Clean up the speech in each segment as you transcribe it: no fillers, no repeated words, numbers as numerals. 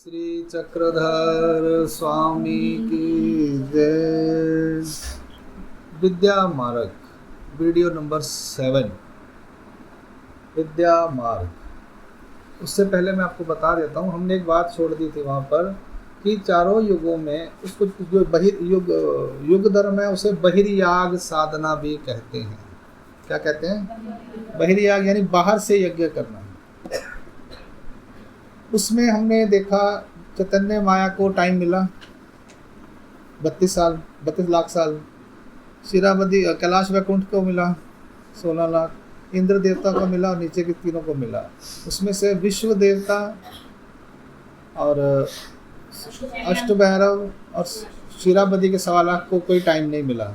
श्री चक्रधर स्वामी की जय। विद्या मार्ग वीडियो नंबर 7 विद्या मार्ग। उससे पहले मैं आपको बता देता हूँ, हमने एक बात छोड़ दी थी वहाँ पर कि चारों युगों में उसको जो युग धर्म है उसे बहिर्याग साधना भी कहते हैं। क्या कहते हैं? बहिर्याग यानी बाहर से यज्ञ करना। उसमें हमने देखा चैतन्य माया को टाइम मिला 32 लाख साल। शिरावदी कैलाश वैकुंठ को मिला 16 लाख। इंद्र देवता को मिला और नीचे के तीनों को मिला। उसमें से विश्व देवता और अष्ट भैरव और शिरावदी के 1.25 लाख को कोई टाइम नहीं मिला।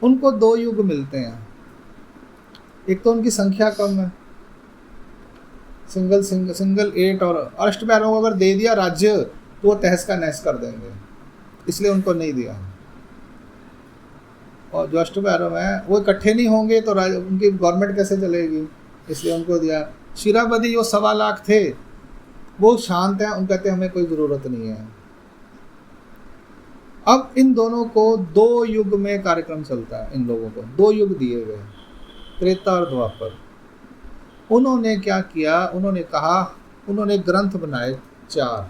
उनको 2 युग मिलते हैं। एक तो उनकी संख्या कम है, सिंगल 8, और अष्ट भैरवों को अगर दे दिया राज्य तो वो तहस का नहस कर देंगे, इसलिए उनको नहीं दिया। और जो अष्ट भैरव हैं वो इकट्ठे नहीं होंगे तो उनकी गवर्नमेंट कैसे चलेगी, इसलिए उनको दिया। शिरावदी जो 1.25 लाख थे वो शांत हैं, उन कहते हमें कोई ज़रूरत नहीं है। अब इन दोनों को 2 युग में कार्यक्रम चलता है। इन लोगों को 2 युग दिए गए, त्रेता और द्वापर। उन्होंने क्या किया? उन्होंने ग्रंथ बनाए 4,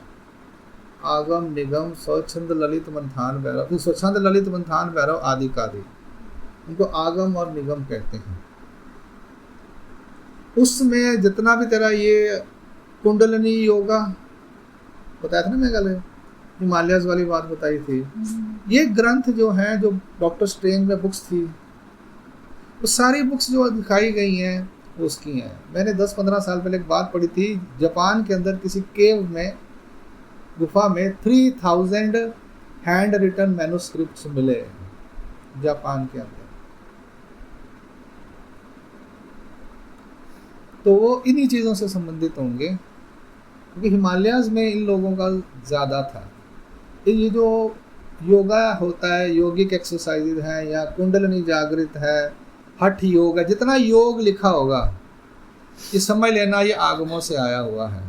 आगम निगम स्वच्छंद ललित मंथान भैरव। फिर स्वच्छंद ललित मंथान भैरव आदि कादि, उनको आगम और निगम कहते हैं। उसमें जितना भी तेरा ये कुंडलिनी योगा बताया था ना, मैं कल हिमालयस वाली बात बताई थी। ये ग्रंथ जो हैं, जो डॉक्टर स्ट्रेंज में बुक्स थी, वो सारी बुक्स जो दिखाई गई हैं वो उसकी हैं। मैंने 10-15 साल पहले एक बात पढ़ी थी, जापान के अंदर किसी केव में, गुफा में 3000 हैंड रिटन मैन्युस्क्रिप्ट्स मिले जापान के अंदर। तो वो इन्हीं चीज़ों से संबंधित होंगे, क्योंकि हिमालयाज में इन लोगों का ज़्यादा था। ये जो योगा होता है, योगिक एक्सरसाइज हैं, या कुंडलिनी जागृत है, हठ योग है, जितना योग लिखा होगा ये समझ लेना ये आगमों से आया हुआ है।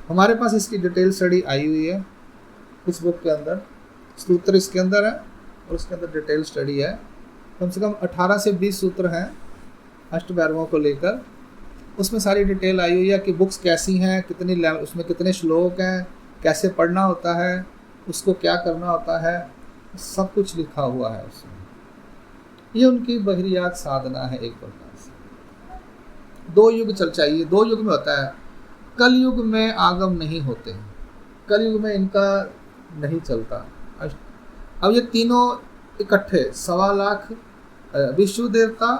हमारे पास इसकी डिटेल स्टडी आई हुई है इस बुक के अंदर। सूत्र इसके अंदर है और उसके अंदर डिटेल स्टडी है। कम से कम 18 से 20 सूत्र हैं अष्ट भैरवों को लेकर। उसमें सारी डिटेल आई हुई है कि बुक्स कैसी हैं, कितनी उसमें कितने श्लोक हैं, कैसे पढ़ना होता है, उसको क्या करना होता है, सब कुछ लिखा हुआ है उसमें। ये उनकी बहिर्याग साधना है एक प्रकार से। 2 युग चल चाहिए। 2 युग में होता है। कल युग में आगम नहीं होते हैं, कल युग में इनका नहीं चलता। अब ये तीनों इकट्ठे 1.25 लाख, विष्णु देवता,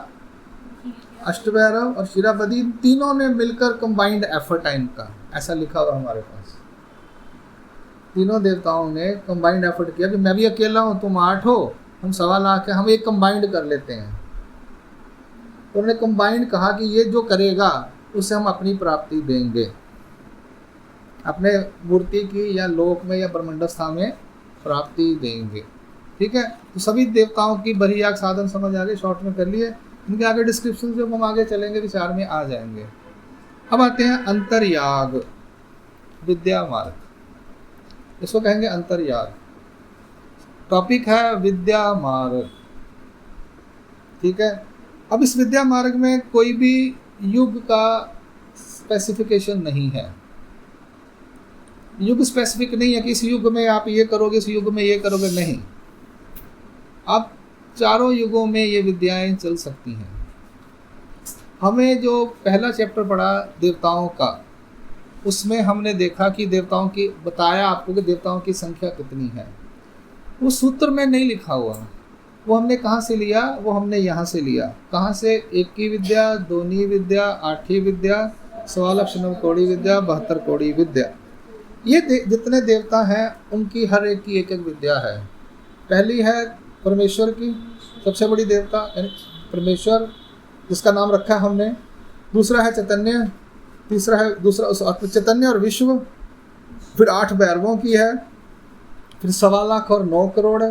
अष्टभैरव और शिरावदी, तीनों ने मिलकर कंबाइंड एफर्ट है इनका, ऐसा लिखा हुआ हमारे पास। तीनों देवताओं ने कंबाइंड एफर्ट किया कि मैं भी अकेला हूँ, तुम 8 हो, हम 1.25 लाख है, हम एक कंबाइंड कर लेते हैं। तो उन्होंने कंबाइंड कहा कि ये जो करेगा उसे हम अपनी प्राप्ति देंगे, अपने मूर्ति की या लोक में या ब्रह्मंडस्था में प्राप्ति देंगे। ठीक है, तो सभी देवताओं की बहिर्याग साधन समझ आ गए, शॉर्ट में कर लिए। इनके आगे डिस्क्रिप्शन जब हम आगे चलेंगे विचार में आ जाएंगे। अब आते हैं अंतर्याग विद्या मार्ग, इसको कहेंगे अंतर्याग। टॉपिक है विद्या मार्ग। ठीक है, अब इस विद्या मार्ग में कोई भी युग का स्पेसिफिकेशन नहीं है। युग स्पेसिफिक नहीं है कि इस युग में आप ये करोगे, इस युग में ये करोगे, नहीं। आप चारों युगों में ये विद्याएं चल सकती हैं। हमें जो पहला चैप्टर पढ़ा देवताओं का, उसमें हमने देखा कि देवताओं की, बताया आपको कि देवताओं की संख्या कितनी है। वो सूत्र में नहीं लिखा हुआ, वो हमने कहाँ से लिया? वो हमने यहाँ से लिया। कहाँ से? 1 विद्या, 2 विद्या, 8 विद्या, 1.25 लाख 9 करोड़ विद्या, 72 करोड़ विद्या। ये जितने देवता हैं उनकी हर एक की 1 विद्या है। पहली है परमेश्वर की, सबसे बड़ी देवता यानी परमेश्वर, जिसका नाम रखा है हमने। दूसरा है चैतन्य, दूसरा चैतन्य और विश्व। फिर 8 भैरवों की है, फिर 1.25 लाख और 9 करोड़,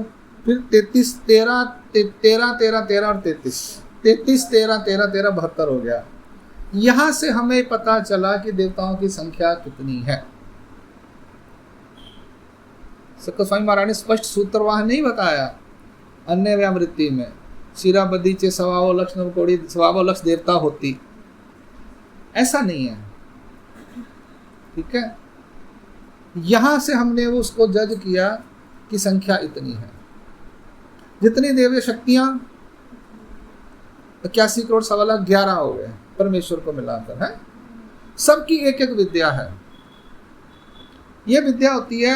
फिर 33, 13, 13, 13, 13 और 33, 33, 13, 13, 13, 72 हो गया। यहाँ से हमें पता चला कि देवताओं की संख्या कितनी है। स्वामी महाराज ने स्पष्ट सूत्रवाह नहीं बताया अन्य व्यावृत्ति में, शिरा बदीचे सवाओ लक्ष नवकोड़ी सवाओ लक्ष देवता होती, ऐसा नहीं है। ठीक है, यहां से हमने उसको जज किया कि संख्या इतनी है, जितनी देवी शक्तियां 81 करोड़ 11 हो गए परमेश्वर को मिलाकर, है सबकी एक एक विद्या है। यह विद्या होती है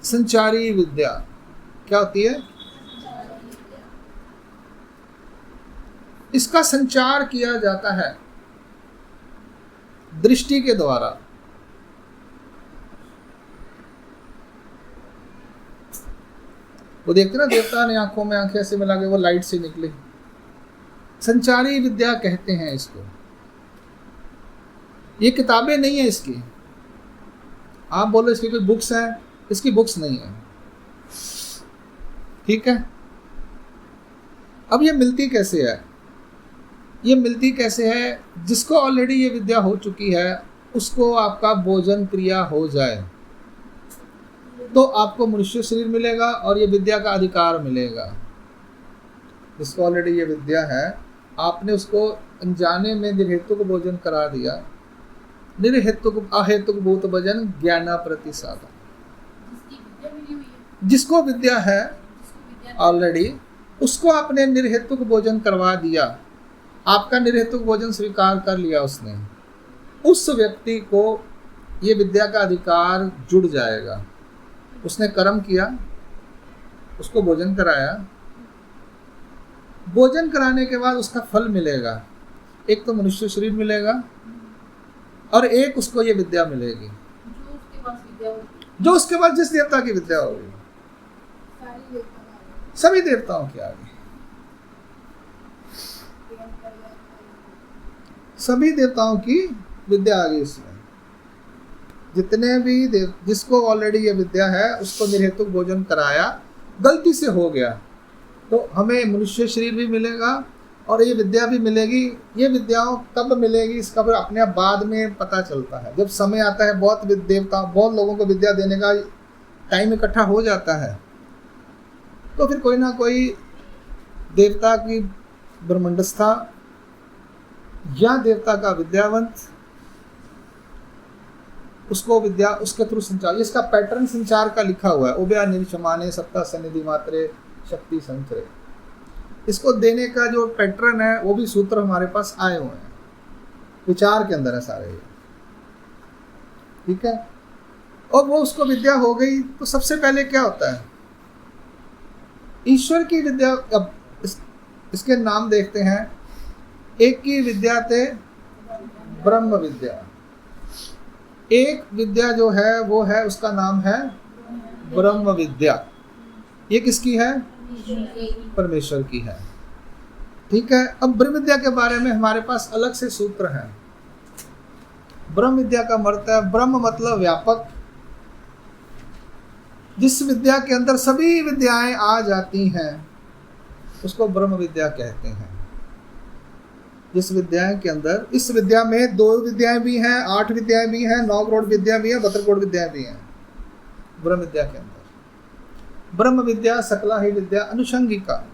संचारी विद्या। क्या होती है? इसका संचार किया जाता है दृष्टि के द्वारा। वो देखते ना देवता ने आंखों में आंखें ऐसे मिला के वो लाइट से निकली, संचारी विद्या कहते हैं इसको। ये किताबें नहीं है इसकी, आप बोलो इसकी कोई बुक्स है, इसकी बुक्स नहीं है। ठीक है, अब ये मिलती कैसे है? ये मिलती कैसे है? जिसको ऑलरेडी ये विद्या हो चुकी है उसको आपका भोजन क्रिया हो जाए तो आपको मनुष्य शरीर मिलेगा और ये विद्या का अधिकार मिलेगा। जिसको ऑलरेडी ये विद्या है, आपने उसको अनजाने में निर्हेतु को भोजन करा दिया, निर्हेतुक अहेतुक भूत भजन ज्ञान प्रतिसाद। जिसको विद्या है ऑलरेडी उसको आपने निर्हेतुक भोजन करवा दिया, आपका निर्हेतुक भोजन स्वीकार कर लिया उसने, उस व्यक्ति को ये विद्या का अधिकार जुड़ जाएगा। उसने कर्म किया, उसको भोजन कराया, भोजन कराने के बाद उसका फल मिलेगा। एक तो मनुष्य शरीर मिलेगा और एक उसको ये विद्या मिलेगी जो उसके बाद जिस देवता की विद्या होगी, सभी देवताओं की आगे, सभी देवताओं की विद्या आ गई इसमें। जितने भी देव जिसको ऑलरेडी ये विद्या है उसको निर्हेतुक भोजन कराया, गलती से हो गया तो हमें मनुष्य शरीर भी मिलेगा और ये विद्या भी मिलेगी। ये विद्याओं कब मिलेगी इसका फिर अपने आप बाद में पता चलता है, जब समय आता है। बहुत देवता बहुत लोगों को विद्या देने का टाइम इकट्ठा हो जाता है तो फिर कोई ना कोई देवता की ब्रह्मंडस्था या देवता का विद्यावंत उसको विद्या उसके थ्रू संचार, इसका पैटर्न संचार का लिखा हुआ है। उभया निर्शमाने सत्ता सन्निधि मात्रे शक्ति संचरे, इसको देने का जो पैटर्न है वो भी सूत्र हमारे पास आए हुए हैं, विचार के अंदर है सारे ये। ठीक है, और वो उसको विद्या हो गई तो सबसे पहले क्या होता है? ईश्वर की विद्या। अब इसके नाम देखते हैं। एक की विद्या थे ब्रह्म विद्या, एक विद्या जो है वो है उसका नाम है ब्रह्म विद्या। ये किसकी है? परमेश्वर की है। ठीक है, अब ब्रह्म विद्या के बारे में हमारे पास अलग से सूत्र हैं। ब्रह्म विद्या का अर्थ है, ब्रह्म मतलब व्यापक, जिस विद्या के अंदर सभी विद्याएं आ जाती हैं उसको ब्रह्म विद्या कहते हैं। जिस विद्या के अंदर, इस विद्या में 2 विद्याएं भी हैं, 8 विद्याएं भी हैं, 9 करोड़ विद्या भी हैं, 72 करोड़ विद्याएं भी हैं ब्रह्म विद्या के अंदर। ब्रह्म विद्या, सकला ही विद्या, अनुषंगिका,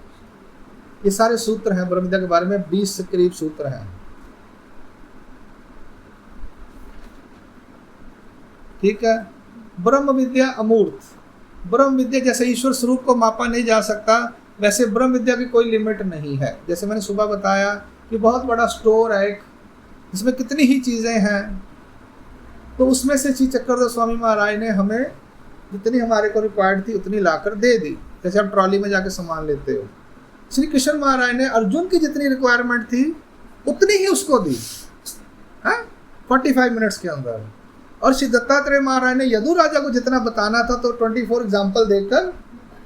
ये सारे सूत्र हैं ब्रह्म विद्या के बारे में। 20 के करीब सूत्र हैं। ठीक है, ब्रह्म विद्या अमूर्त। ब्रह्म विद्या जैसे ईश्वर स्वरूप को मापा नहीं जा सकता, वैसे ब्रह्म विद्या की कोई लिमिट नहीं है। जैसे मैंने सुबह बताया कि बहुत बड़ा स्टोर है एक, जिसमें कितनी ही चीज़ें हैं, तो उसमें से श्री चक्रधर स्वामी महाराज ने हमें जितनी हमारे को रिक्वायर्ड थी उतनी लाकर दे दी। जैसे आप ट्रॉली में जाके सामान लेते हो, श्री कृष्ण महाराज ने अर्जुन की जितनी रिक्वायरमेंट थी उतनी ही उसको दी, हाँ 45 मिनट्स के अंदर। और श्री दत्तात्रेय महाराज ने यदु राजा को जितना बताना था तो 24 एग्जाम्पल देकर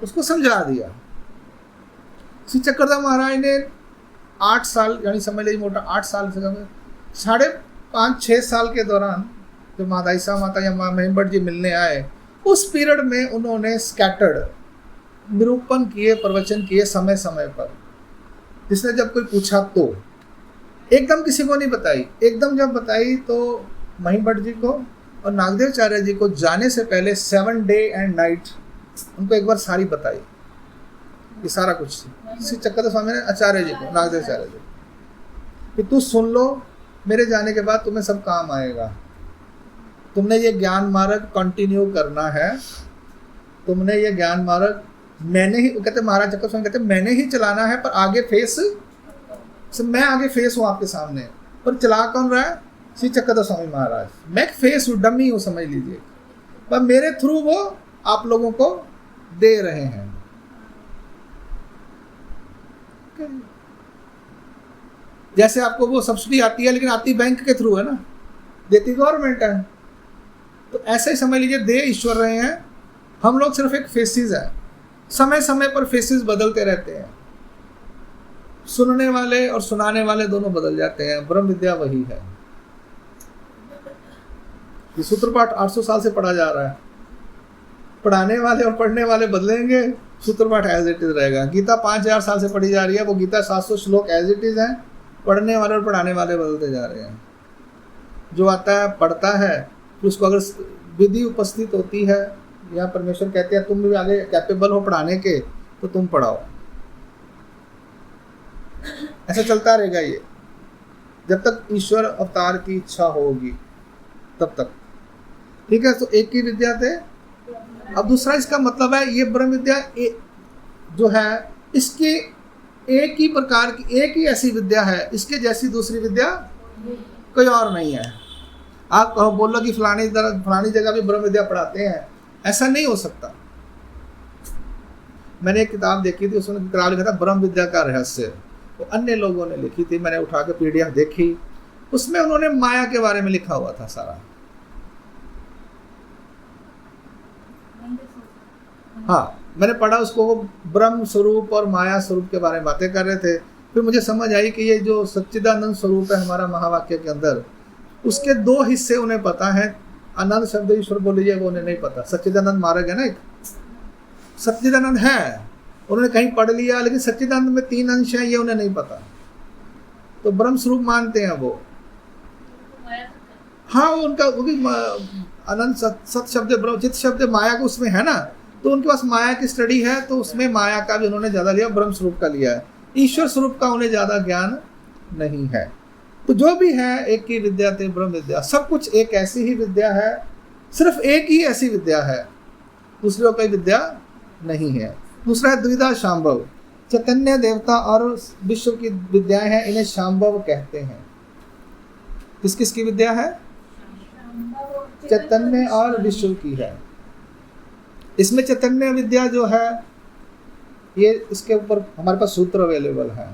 उसको समझा दिया। श्री चक्रधर महाराज ने 8 साल, यानी समझ लीजिए मोटा 8 साल से कम 5.5-6 साल के दौरान जब मादाईसा माता या माँ महिमबट जी मिलने आए, उस पीरियड में उन्होंने स्कैटर्ड निरूपण किए, प्रवचन किए समय समय पर। जिसने जब कोई पूछा तो एकदम किसी को नहीं बताई, एकदम जब बताई तो महिमबट जी को और नागदेवाचार्य जी को जाने से पहले 7 डे एंड नाइट उनको एक बार सारी बताई, ये सारा कुछ श्री चक्रधर स्वामी ने आचार्य जी को, नागदेव आचार्य जी, कि तू सुन लो, मेरे जाने के बाद तुम्हें सब काम आएगा, तुमने ये ज्ञान मार्ग कंटिन्यू करना है, तुमने ये ज्ञान मार्ग मैंने ही, कहते महाराज चक्रधर स्वामी कहते मैंने ही चलाना है, पर आगे फेस, मैं आगे फेस हूँ आपके सामने, पर चला कौन रहा है? श्री चक्रधर स्वामी महाराज। मैं एक फेस हूँ, डमी हूँ समझ लीजिए, पर मेरे थ्रू वो आप लोगों को दे रहे हैं। जैसे आपको वो सब्सिडी आती है, लेकिन आती बैंक के थ्रू है ना, देती गवर्नमेंट है, तो ऐसे ही समझ लीजिए दे ईश्वर रहे हैं, हम लोग सिर्फ एक फेसिस है, समय समय पर फेसिस बदलते रहते हैं, सुनने वाले और सुनाने वाले दोनों बदल जाते हैं, ब्रह्म विद्या वही है। ये सूत्र पाठ 800 साल से पढ़ा जा रहा है, पढ़ाने वाले और पढ़ने वाले बदलेंगे, सूत्र पाठ एज इट इज रहेगा। गीता 5000 साल से पढ़ी जा रही है, वो गीता 700 श्लोक एज इट इज है, पढ़ने वाले और पढ़ाने वाले बदलते जा रहे हैं। जो आता है पढ़ता है, फिर उसको अगर विधि उपस्थित होती है, या परमेश्वर कहते हैं तुम भी आगे कैपेबल हो पढ़ाने के, तो तुम पढ़ाओ। ऐसा चलता रहेगा ये, जब तक ईश्वर अवतार की इच्छा होगी तब तक। ठीक है, तो एक ही विद्या थे। अब दूसरा इसका मतलब है, ये ब्रह्म विद्या जो है, इसकी एक ही प्रकार की, एक ही ऐसी विद्या है, इसके जैसी दूसरी विद्या कोई और नहीं है। आप कहो बोलो कि फलानी जगह भी ब्रह्म विद्या पढ़ाते हैं, ऐसा नहीं हो सकता। मैंने एक किताब देखी थी, उसमें किताब लिखा था ब्रह्म विद्या का रहस्य, वो अन्य लोगों ने लिखी थी, मैंने उठा के PDF देखी, उसमें उन्होंने माया के बारे में लिखा हुआ था सारा। हाँ, मैंने पढ़ा उसको, वो ब्रह्म स्वरूप और माया स्वरूप के बारे में बातें कर रहे थे। फिर मुझे समझ आई कि ये जो सच्चिदानंद स्वरूप है हमारा महावाक्य के अंदर, उसके 2 हिस्से उन्हें पता है। आनंद शब्द ईश्वर बोलिए, वो उन्हें नहीं पता। सच्चिदानंद मार्ग है ना, एक सच्चिदानंद है, उन्होंने कहीं पढ़ लिया, लेकिन सच्चिदानंद में 3 अंश हैं, ये उन्हें नहीं पता। तो ब्रह्म स्वरूप मानते हैं वो। हाँ, वो उनका वो भी अनंत सत शब्द ब्रह्म, चित शब्द माया को उसमें है ना, तो उनके पास माया की स्टडी है, तो उसमें माया का भी उन्होंने ज़्यादा लिया, ब्रह्म स्वरूप का लिया है। ईश्वर स्वरूप का उन्हें ज़्यादा ज्ञान नहीं है। तो जो भी है, एक ही विद्या थे ब्रह्म विद्या, सब कुछ एक ऐसी ही विद्या है, सिर्फ एक ही ऐसी विद्या है, दूसरी कोई विद्या नहीं है। दूसरा है द्विधा शांभव, चैतन्य देवता और विश्व की विद्याएं हैं, इन्हें शांभव कहते हैं। किस किस की विद्या है? चैतन्य और विश्व की है। इसमें चैतन्य विद्या जो है, ये इसके ऊपर हमारे पास सूत्र अवेलेबल है,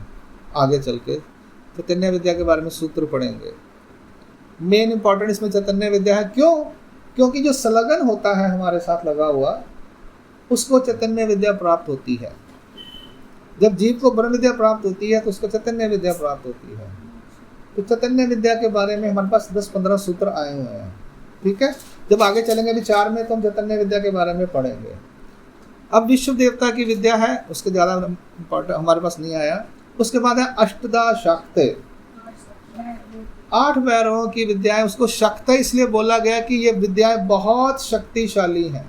आगे चल के चैतन्य विद्या के बारे में सूत्र पढ़ेंगे। मेन इंपॉर्टेंट इसमें चैतन्य विद्या है। क्यों? क्योंकि जो संलग्न होता है हमारे साथ लगा हुआ, उसको चैतन्य विद्या प्राप्त होती है। जब जीव को ब्रह्म विद्या प्राप्त होती है, तो उसको चैतन्य विद्या प्राप्त होती है। तो चैतन्य विद्या के बारे में हमारे पास 10-15 सूत्र आए हुए हैं। ठीक है, जब आगे चलेंगे विचार में, तो हम चैतन्य विद्या के बारे में पढ़ेंगे। अब विश्व देवता की विद्या है, उसके ज़्यादा इम्पोर्टेंट हमारे पास नहीं आया। उसके बाद है अष्टदा शाक्ते, 8 भैरवों की विद्याएं। उसको शक्त इसलिए बोला गया कि ये विद्याएं बहुत शक्तिशाली हैं।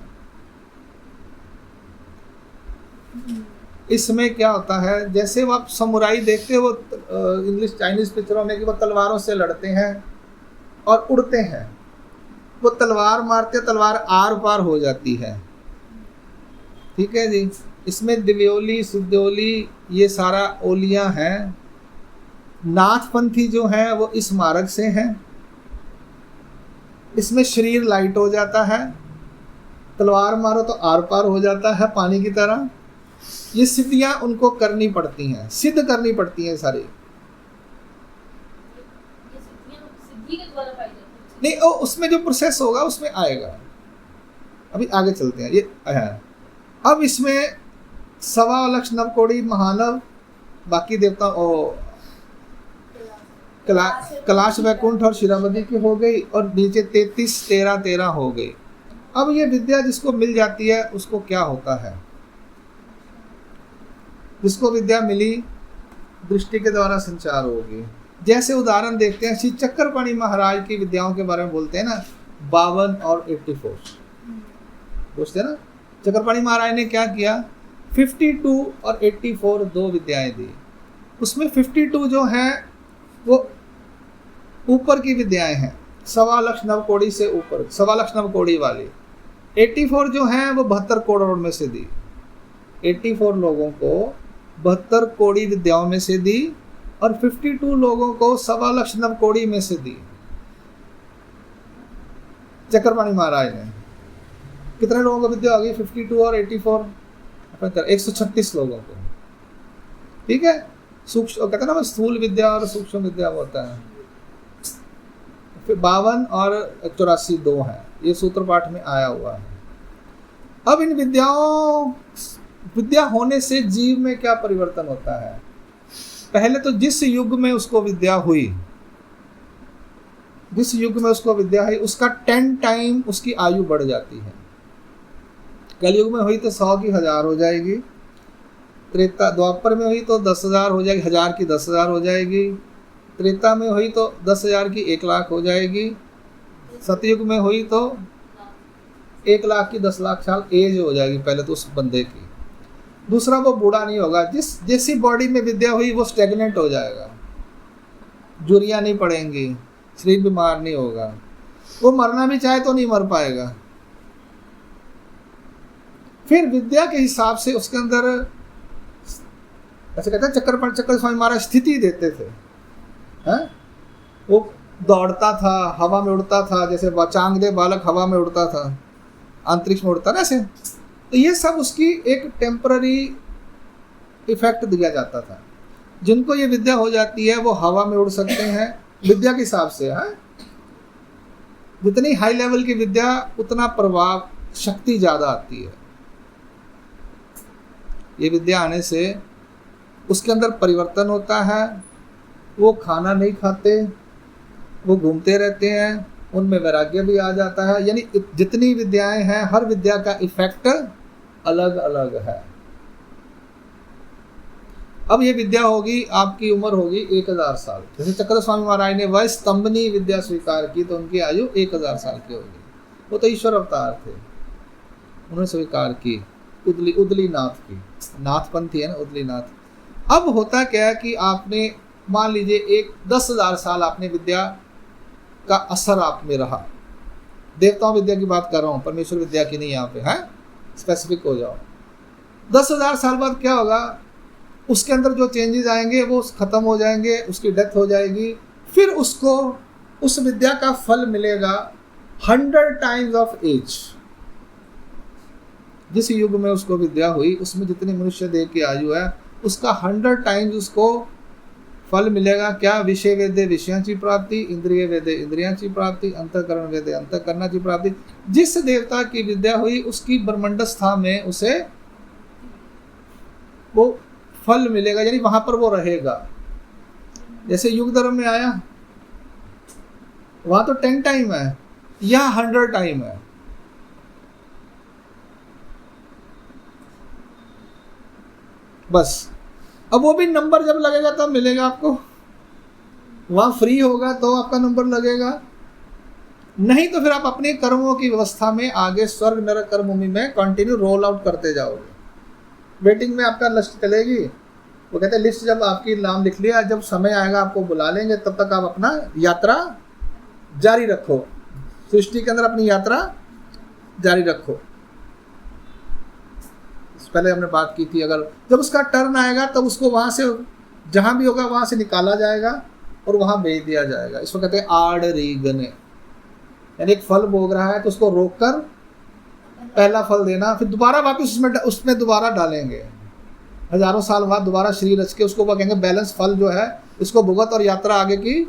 इसमें क्या होता है, जैसे वो आप समुराई देखते हो, वो इंग्लिश चाइनीज पिक्चरों में, कि वो तलवारों से लड़ते हैं और उड़ते हैं। वो तलवार मारते, तलवार आर पार हो जाती है। ठीक है जी। इसमें दिव्योली, सिद्धोली, ये सारा ओलियां हैं। नाथपंथी जो हैं वो इस मार्ग से हैं। इसमें शरीर लाइट हो जाता है, तलवार मारो तो आर पार हो जाता है पानी की तरह। ये सिद्धियां उनको करनी पड़ती हैं, सिद्ध करनी पड़ती हैं सारी। नहीं, उसमें जो प्रोसेस होगा उसमें आएगा, अभी आगे चलते हैं। ये है। अब इसमें 1.25 लाख नवकोड़ी महानव, बाकी देवता कैलाश वैकुंठ और शिरावती की हो गई, और नीचे 33 13 हो गई। अब ये विद्या जिसको मिल जाती है उसको क्या होता है? जिसको विद्या मिली, दृष्टि के द्वारा संचार होगी। जैसे उदाहरण देखते हैं, श्री चक्रपाणि महाराज की विद्याओं के बारे में बोलते हैं ना, 52 और 84 पूछते हैं ना, चक्रपाणी महाराज ने क्या किया, 52 और 84 दो विद्याएं दी। उसमें 52 जो हैं वो ऊपर की विद्याएं हैं, 1.25 लाख नवकोड़ी से ऊपर, 1.25 लाख नवकोड़ी वाली। 84 जो हैं वो 72 करोड़ में से दी। 84 लोगों को 72 कौड़ी विद्याओं में से दी और 52 लोगों को 1.25 लाख नवकोड़ी में से दी चक्रपाणी महाराज ने। कितने लोगों को विद्या होगी, 52 और 84, 136 लोगों को। ठीक है, सूक्ष्म कहते हैं ना, स्थूल विद्या और सूक्ष्म विद्या होता है। फिर 52 और 84 दो है, ये सूत्र पाठ में आया हुआ है। अब इन विद्या होने से जीव में क्या परिवर्तन होता है। पहले तो जिस युग में उसको विद्या हुई, जिस युग में उसको विद्या हुई उसका 10 टाइम उसकी आयु बढ़ जाती है। कलयुग में हुई तो 100 की 1000 हो जाएगी, त्रेता द्वापर में हुई तो 10,000 हो जाएगी, 1000 की 10,000 हो जाएगी, त्रेता में हुई तो 10,000 की 1 लाख हो जाएगी, सतयुग में हुई तो 1 लाख की 10 लाख साल एज हो जाएगी पहले तो उस बंदे की। दूसरा, वो बूढ़ा नहीं होगा। जैसी बॉडी में विद्या हुई वो स्टेगनेंट हो जाएगा, जुरियाँ नहीं पड़ेंगी, शरीर बीमार नहीं होगा, वो मरना भी चाहे तो नहीं मर पाएगा। फिर विद्या के हिसाब से उसके अंदर, ऐसे कहते हैं चक्र स्वामी महाराज स्थिति देते थे, हैं? वो दौड़ता था, हवा में उड़ता था, जैसे चांगदेव बालक हवा में उड़ता था, अंतरिक्ष में उड़ता ना ऐसे। तो ये सब उसकी एक टेम्पररी इफेक्ट दिया जाता था। जिनको ये विद्या हो जाती है वो हवा में उड़ सकते हैं विद्या के हिसाब से, है। जितनी हाई लेवल की विद्या उतना प्रभाव शक्ति ज़्यादा आती है। ये विद्या आने से उसके अंदर परिवर्तन होता है। वो खाना नहीं खाते, वो घूमते रहते हैं, उनमें वैराग्य भी आ जाता है। यानी जितनी विद्याएं हैं हर विद्या का इफेक्ट अलग अलग है। अब ये विद्या होगी, आपकी उम्र होगी 1000 साल। जैसे चक्र स्वामी महाराज ने वह स्तंभनी विद्या स्वीकार की तो उनकी आयु 1000 साल की होगी। वो तो ईश्वर अवतार थे, उन्होंने स्वीकार की उदली नाथ की, नाथपंथी है ना, उदली नाथ। अब होता क्या है कि आपने मान लीजिए 10,000 साल आपने विद्या का असर आप में रहा। देवताओं विद्या की बात कर रहा हूँ, परमेश्वर विद्या की नहीं, यहाँ पे है स्पेसिफिक हो जाओ। 10,000 साल बाद क्या होगा, उसके अंदर जो चेंजेस आएंगे वो खत्म हो जाएंगे, उसकी डेथ हो जाएगी। फिर उसको उस विद्या का फल मिलेगा 100 टाइम्स ऑफ एज। जिस युग में उसको विद्या हुई उसमें जितनी मनुष्य देह की आयु है उसका 100 टाइम्स उसको फल मिलेगा। क्या, विषय वेदे विषयांची प्राप्ति, इंद्रिय वेदे इंद्रियांची प्राप्ति, अंतःकरण वेदे अंतःकरणाची प्राप्ति। जिस देवता की विद्या हुई उसकी ब्रह्मंडस्था में उसे वो फल मिलेगा, यानी वहां पर वो रहेगा। जैसे युग धर्म में आया वहां तो 10 टाइम है, यहाँ 100 टाइम है। बस अब वो भी नंबर जब लगेगा तब मिलेगा आपको। वहाँ फ्री होगा तो आपका नंबर लगेगा, नहीं तो फिर आप अपने कर्मों की व्यवस्था में आगे स्वर्ग नरक कर्मभूमि में कंटिन्यू रोल आउट करते जाओगे। वेटिंग में आपका लिस्ट चलेगी। वो कहते हैं लिस्ट जब आपकी नाम लिख लिया, जब समय आएगा आपको बुला लेंगे, तब तक आप अपना यात्रा जारी रखो, सृष्टि के अंदर अपनी यात्रा जारी रखो। पहले हमने बात की थी, अगर जब उसका टर्न आएगा तब उसको वहाँ से जहाँ भी होगा वहाँ से निकाला जाएगा और वहाँ भेज दिया जाएगा। इसको कहते हैं आड़ रीगने, यानी एक फल भोग रहा है तो उसको रोककर पहला फल देना, फिर दोबारा वापस उसमें दोबारा डालेंगे। हजारों साल बाद दोबारा शरीर रच के उसको वो कहेंगे बैलेंस फल जो है इसको भुगत और यात्रा आगे की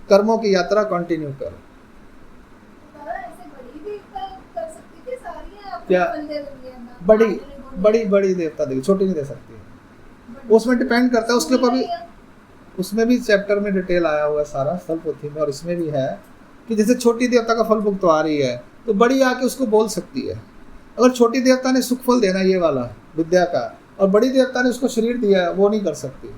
कर्मों की यात्रा कंटिन्यू कर। क्या बड़ी देवता देगी, छोटी नहीं दे सकती। उसमें डिपेंड करता है, उसके ऊपर भी, उसमें भी चैप्टर में डिटेल आया हुआ है सारा फल पोथी में, और इसमें भी है कि जैसे छोटी देवता का फल भुगतवा रही है तो बड़ी आके उसको बोल सकती है। अगर छोटी देवता ने सुख फल देना ये वाला विद्या का और बड़ी देवता ने उसको शरीर दिया है, वो नहीं कर सकती।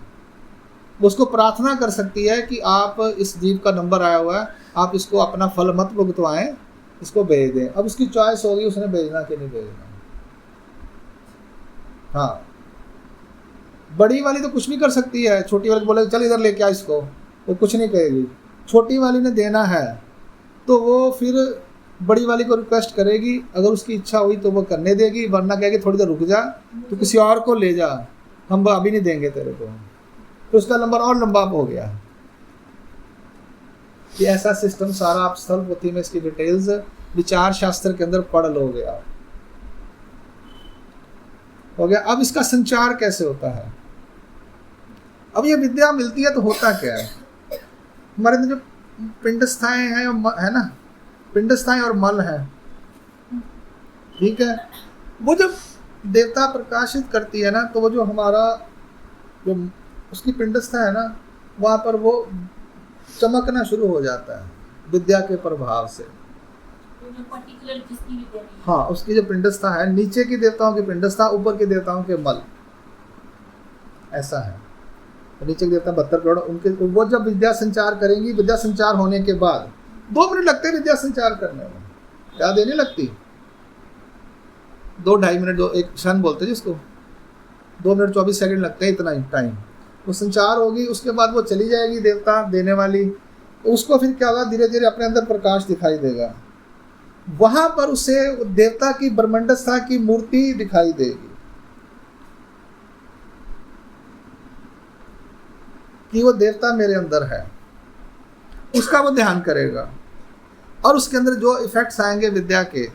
वो उसको प्रार्थना कर सकती है कि आप इस जीव का नंबर आया हुआ है, आप इसको अपना फल मत भुगतवाएं, इसको भेज दें। अब उसकी चॉइस होगी उसने भेजना कि नहीं भेजना। हाँ, बड़ी वाली तो कुछ भी कर सकती है, छोटी वाली बोले चल इधर लेके आ इसको, वो कुछ नहीं कहेगी। छोटी वाली ने देना है तो वो फिर बड़ी वाली को रिक्वेस्ट करेगी, अगर उसकी इच्छा हुई तो वो करने देगी, वरना कहेगी थोड़ी देर रुक जा, तो किसी और को ले जा, हम अभी नहीं देंगे तेरे को। तो उसका नंबर और लंबा हो गया। ये ऐसा सिस्टम सारा आप स्थल पोथी में इसकी डिटेल्स विचार शास्त्र के अंदर पढ़ लोगे आप। हो गया। अब इसका संचार कैसे होता है? अब ये विद्या मिलती है तो होता क्या है, हमारे अंदर जो पिंडस्थाएं हैं है ना, पिंडस्थाएं और मल है, ठीक है, वो जब देवता प्रकाशित करती है ना, तो वो जो हमारा जो उसकी पिंडस्था है ना, वहाँ पर वो चमकना शुरू हो जाता है विद्या के प्रभाव से। जो पर्टिकुलर जिसकी विद्या नहीं है। हाँ, उसकी जो पिंडस्था है, नीचे की देवताओं की पिंडस्था, ऊपर के देवताओं के मल, ऐसा है। तो नीचे के देवता 72 करोड़, उनके वो जब विद्या संचार करेंगी, विद्या संचार होने के बाद 2 मिनट लगते हैं विद्या संचार करने में, क्या देने लगती 2-2.5 मिनट, जो एक क्षण बोलते हैं जिसको, 2 मिनट 24 सेकंड लगते हैं, इतना ही टाइम। वो संचार होगी, उसके बाद वो चली जाएगी देवता देने वाली, उसको फिर क्या होगा, धीरे धीरे अपने अंदर प्रकाश दिखाई देगा, वहां पर उसे देवता की ब्रह्मांडस्था की मूर्ति दिखाई देगी कि वो देवता मेरे अंदर है, उसका वो ध्यान करेगा, और उसके अंदर जो इफेक्ट्स आएंगे विद्या के,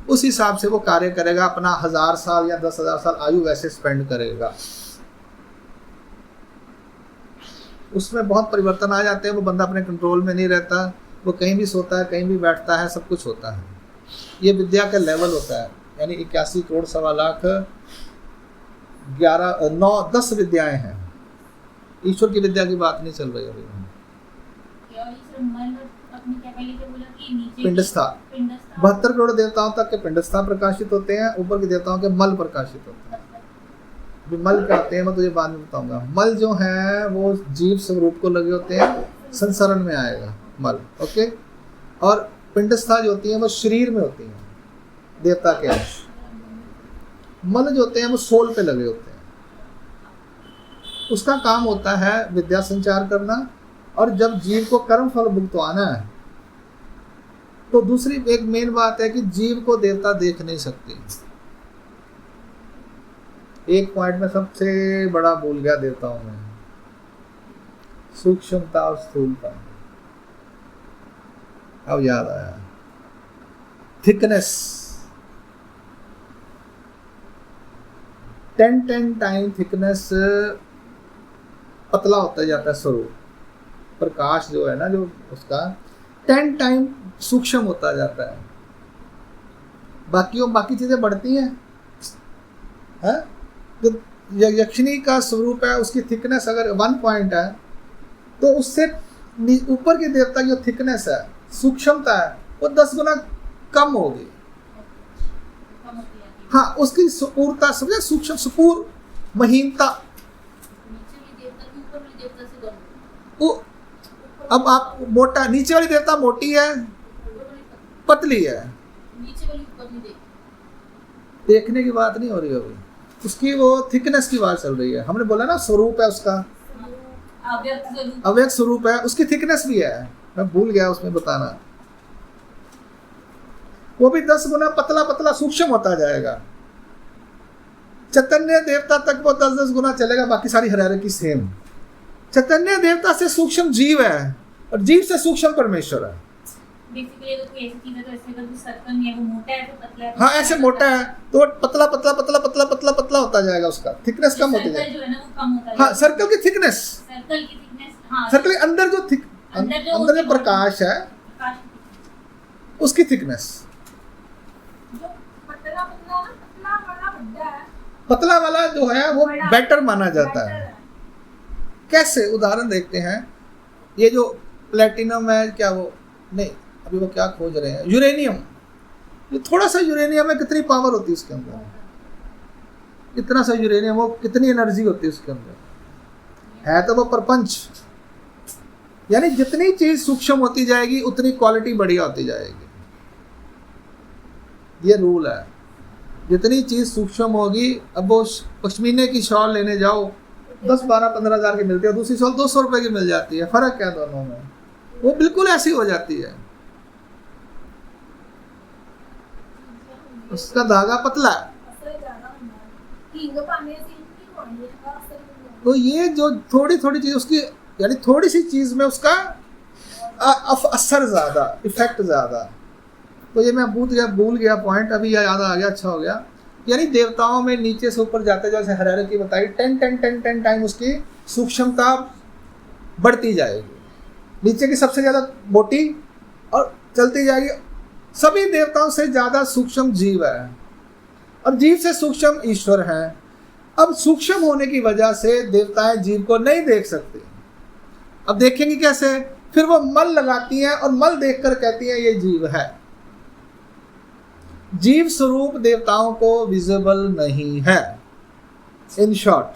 उस हिसाब से वो कार्य करेगा, अपना 1000 साल या 10,000 साल आयु वैसे स्पेंड करेगा। उसमें बहुत परिवर्तन आ जाते हैं, वो बंदा अपने कंट्रोल में नहीं रहता, वो कहीं भी सोता है, कहीं भी बैठता है, सब कुछ होता है। ये विद्या का लेवल होता है, यानी 81 करोड़ 1.25 लाख 10 विद्याएं हैं। ईश्वर की विद्या की बात नहीं चल रही अभी। पिंडस्था 72 करोड़ देवताओं तक के पिंडस्था प्रकाशित होते हैं, ऊपर के देवताओं के मल प्रकाशित होते हैं। अभी मल कहते हैं, मैं तुझे बाद में बताऊंगा। मल जो है वो जीव स्वरूप को लगे होते हैं, संसरण में आएगा मल, ओके। और पिंडस्था जो होती है वो शरीर में होती है, देवता के अंश। मल जो होते हैं वो सोल पे लगे होते हैं, उसका काम होता है विद्या संचार करना। और जब जीव को कर्म फल भुगतवाना है, तो दूसरी एक मेन बात है कि जीव को देवता देख नहीं सकते। एक पॉइंट में सबसे बड़ा भूल गया देवताओं में, सूक्ष्मता और स्थूलता। अब याद आया, थिकनेस 10 टाइम थिकनेस पतला होता जाता है स्वरूप, प्रकाश जो है ना, जो उसका 10 टाइम सूक्ष्म होता जाता है। बाकी चीजें बढ़ती हैं, है? तो यक्षिणी का स्वरूप है, उसकी थिकनेस अगर 1 पॉइंट है, तो उससे ऊपर के देवता की जो थिकनेस है, सूक्ष्मता है, वो 10 गुना कम होगी। हाँ, उसकी सुपूर्ता, समझे, सूक्ष्म सुपूर महीनता। वो अब आप मोटा, नीचे वाली देवता मोटी है, पतली है, देखने की बात नहीं हो रही अभी, उसकी वो थिकनेस की बात चल रही है। हमने बोला ना स्वरूप है उसका, अव्यक्त स्वरूप है, उसकी थिकनेस भी है, मैं भूल गया उसमें बताना। वो भी 10 गुना पतला पतला सूक्ष्म होता जाएगा। चैतन्य देवता तक वो 10-10 गुना चलेगा, बाकी सारी हायरार्की सेम। चैतन्य देवता से सूक्ष्म जीव है, और जीव से सूक्ष्म परमेश्वर है। बेसिकली अगर कोई ऐसी चीज है, तो ऐसे अगर कोई सर्कल नहीं है, वो मोटा है तो पतला है, हाँ, ऐसे मोटा है तो पतला पतला पतला पतला पतला पतला होता जाएगा, उसका थिकनेस कम होती जाएगी। जो है ना वो कम होता है। हाँ, सर्कल की थिकनेस, हाँ, सर्कल के अंदर जो अंदर जो प्रकाश है, उसकी थिकनेस। पतला वाला जो है वो बेटर माना जाता है। कैसे? उदाहरण देखते हैं, ये जो प्लेटिनम है, क्या वो नहीं, अभी वो क्या खोज रहे हैं, यूरेनियम। ये थोड़ा सा यूरेनियम में कितनी पावर होती है उसके अंदर, इतना सा यूरेनियम, वो कितनी एनर्जी होती है उसके अंदर, है तो वो प्रपंच। यानी जितनी चीज सूक्ष्म होती जाएगी, उतनी क्वालिटी बढ़िया होती जाएगी। ये रूल है। जितनी चीज़ सूक्ष्म होगी, अब वो पश्मीने की शॉल लेने जाओ 10-12-15 हज़ार की मिलती है, दूसरी शॉल 200 रुपये की मिल जाती है। फ़र्क क्या दोनों में? वो बिल्कुल ऐसी हो जाती है, उसका धागा पतला है। तो ये जो थोड़ी थोड़ी चीज़ उसकी, यानी थोड़ी सी चीज़ में उसका असर ज़्यादा, इफेक्ट ज़्यादा। तो ये मैं भूल गया पॉइंट, अभी याद आ गया, अच्छा हो गया। यानी देवताओं में नीचे से ऊपर जाते, जैसे हायरार्की बताई, 10 टाइम उसकी सूक्ष्मता बढ़ती जाएगी। नीचे की सबसे ज़्यादा मोटी और चलती जाएगी। सभी देवताओं से ज़्यादा सूक्ष्म जीव है और जीव से सूक्ष्म ईश्वर है। अब सूक्ष्म होने की वजह से देवताएं जीव को नहीं देख सकती। अब देखेंगे कैसे? फिर वो मल लगाती हैं और मल देखकर कहती हैं ये जीव है। जीव स्वरूप देवताओं को विजिबल नहीं है। इन शॉर्ट,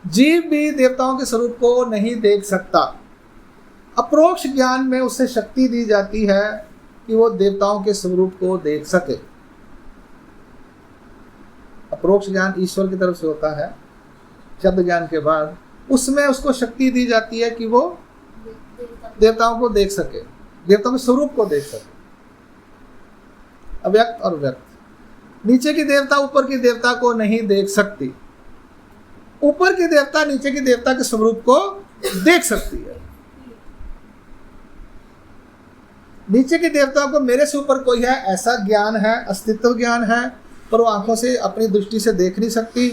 जीव भी देवताओं के स्वरूप को नहीं देख सकता। अप्रोक्ष ज्ञान में उसे शक्ति दी जाती है कि वो देवताओं के स्वरूप को देख सके। अप्रोक्ष ज्ञान ईश्वर की तरफ से होता है शब्द ज्ञान के बाद, उसमें उसको शक्ति दी जाती है कि वो देवताओं को देख सके, देवताओं के स्वरूप को देख सके। अव्यक्त और व्यक्त। नीचे की देवता ऊपर की देवता को नहीं देख सकती, ऊपर की देवता नीचे की देवता के स्वरूप को देख सकती है। नीचे की देवता को मेरे से ऊपर कोई है ऐसा ज्ञान है, अस्तित्व ज्ञान है, पर वो आंखों से अपनी दृष्टि से देख नहीं सकती।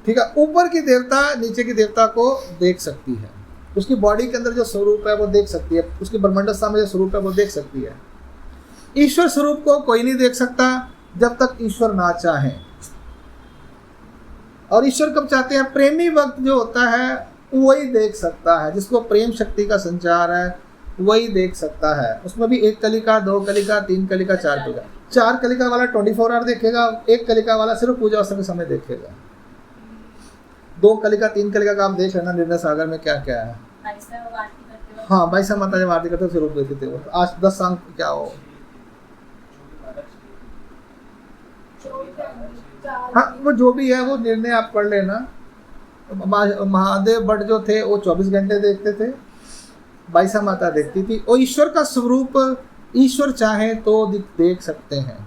ठीक है, ऊपर की देवता नीचे की देवता को देख सकती है, उसकी बॉडी के अंदर जो स्वरूप है वो देख सकती है, उसकी ब्रह्मांडस्था में जो स्वरूप है वो देख सकती है। ईश्वर स्वरूप को कोई नहीं देख सकता जब तक ईश्वर ना चाहे। और ईश्वर कब चाहते हैं? प्रेमी वक्त जो होता है वही देख सकता है, जिसको प्रेम शक्ति का संचार है वही देख सकता है। उसमें भी 1 कलिका, 2 कलिका, 3 कलिका, 4 कलिका। 4 कलिका वाला 24 आवर देखेगा, 1 कलिका वाला सिर्फ पूजा अवसर के समय देखेगा। 2 कलिका 3 कलिका का आप देख लेना निर्णय सागर में क्या क्या है। हाँ, भाई साहब माता जब आरती करते स्वरूप देते थे वो। आज 10 अंक क्या हो, हाँ वो जो भी है वो निर्णय आप पढ़ लेना। महादेव भट्ट जो थे वो 24 घंटे देखते थे, बाईसा माता देखती थी। और ईश्वर का स्वरूप ईश्वर चाहे तो देख सकते हैं।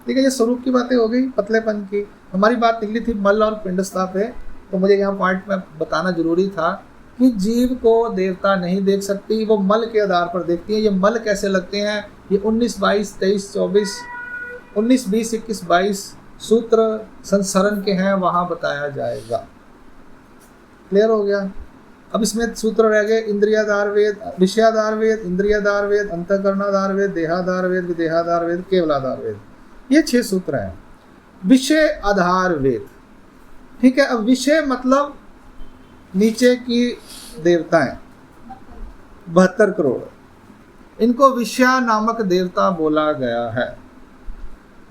ठीक है, ये स्वरूप की बातें हो गई, पतलेपन की। हमारी बात निकली थी मल और पिंडस्था पे, तो मुझे यहाँ पॉइंट में बताना जरूरी था कि जीव को देवता नहीं देख सकती, वो मल के आधार पर देखती है। ये मल कैसे लगते हैं? ये 19, 22, 23, 24, 19, 20, 21, 22 सूत्र संसरण के हैं, वहाँ बताया जाएगा। क्लियर हो गया? अब इसमें सूत्र रह गए इंद्रियाधार वेद, विषयाधार वेद, इंद्रियाधार वेद, अंतःकरणाधार वेद, देहाधार वेद, विदेहाधार वेद, केवलाधार वेद। ये 6 सूत्र हैं। विषय आधार वेद, ठीक है। अब विषय मतलब नीचे की देवताएं 72 करोड़, इनको विषया नामक देवता बोला गया है।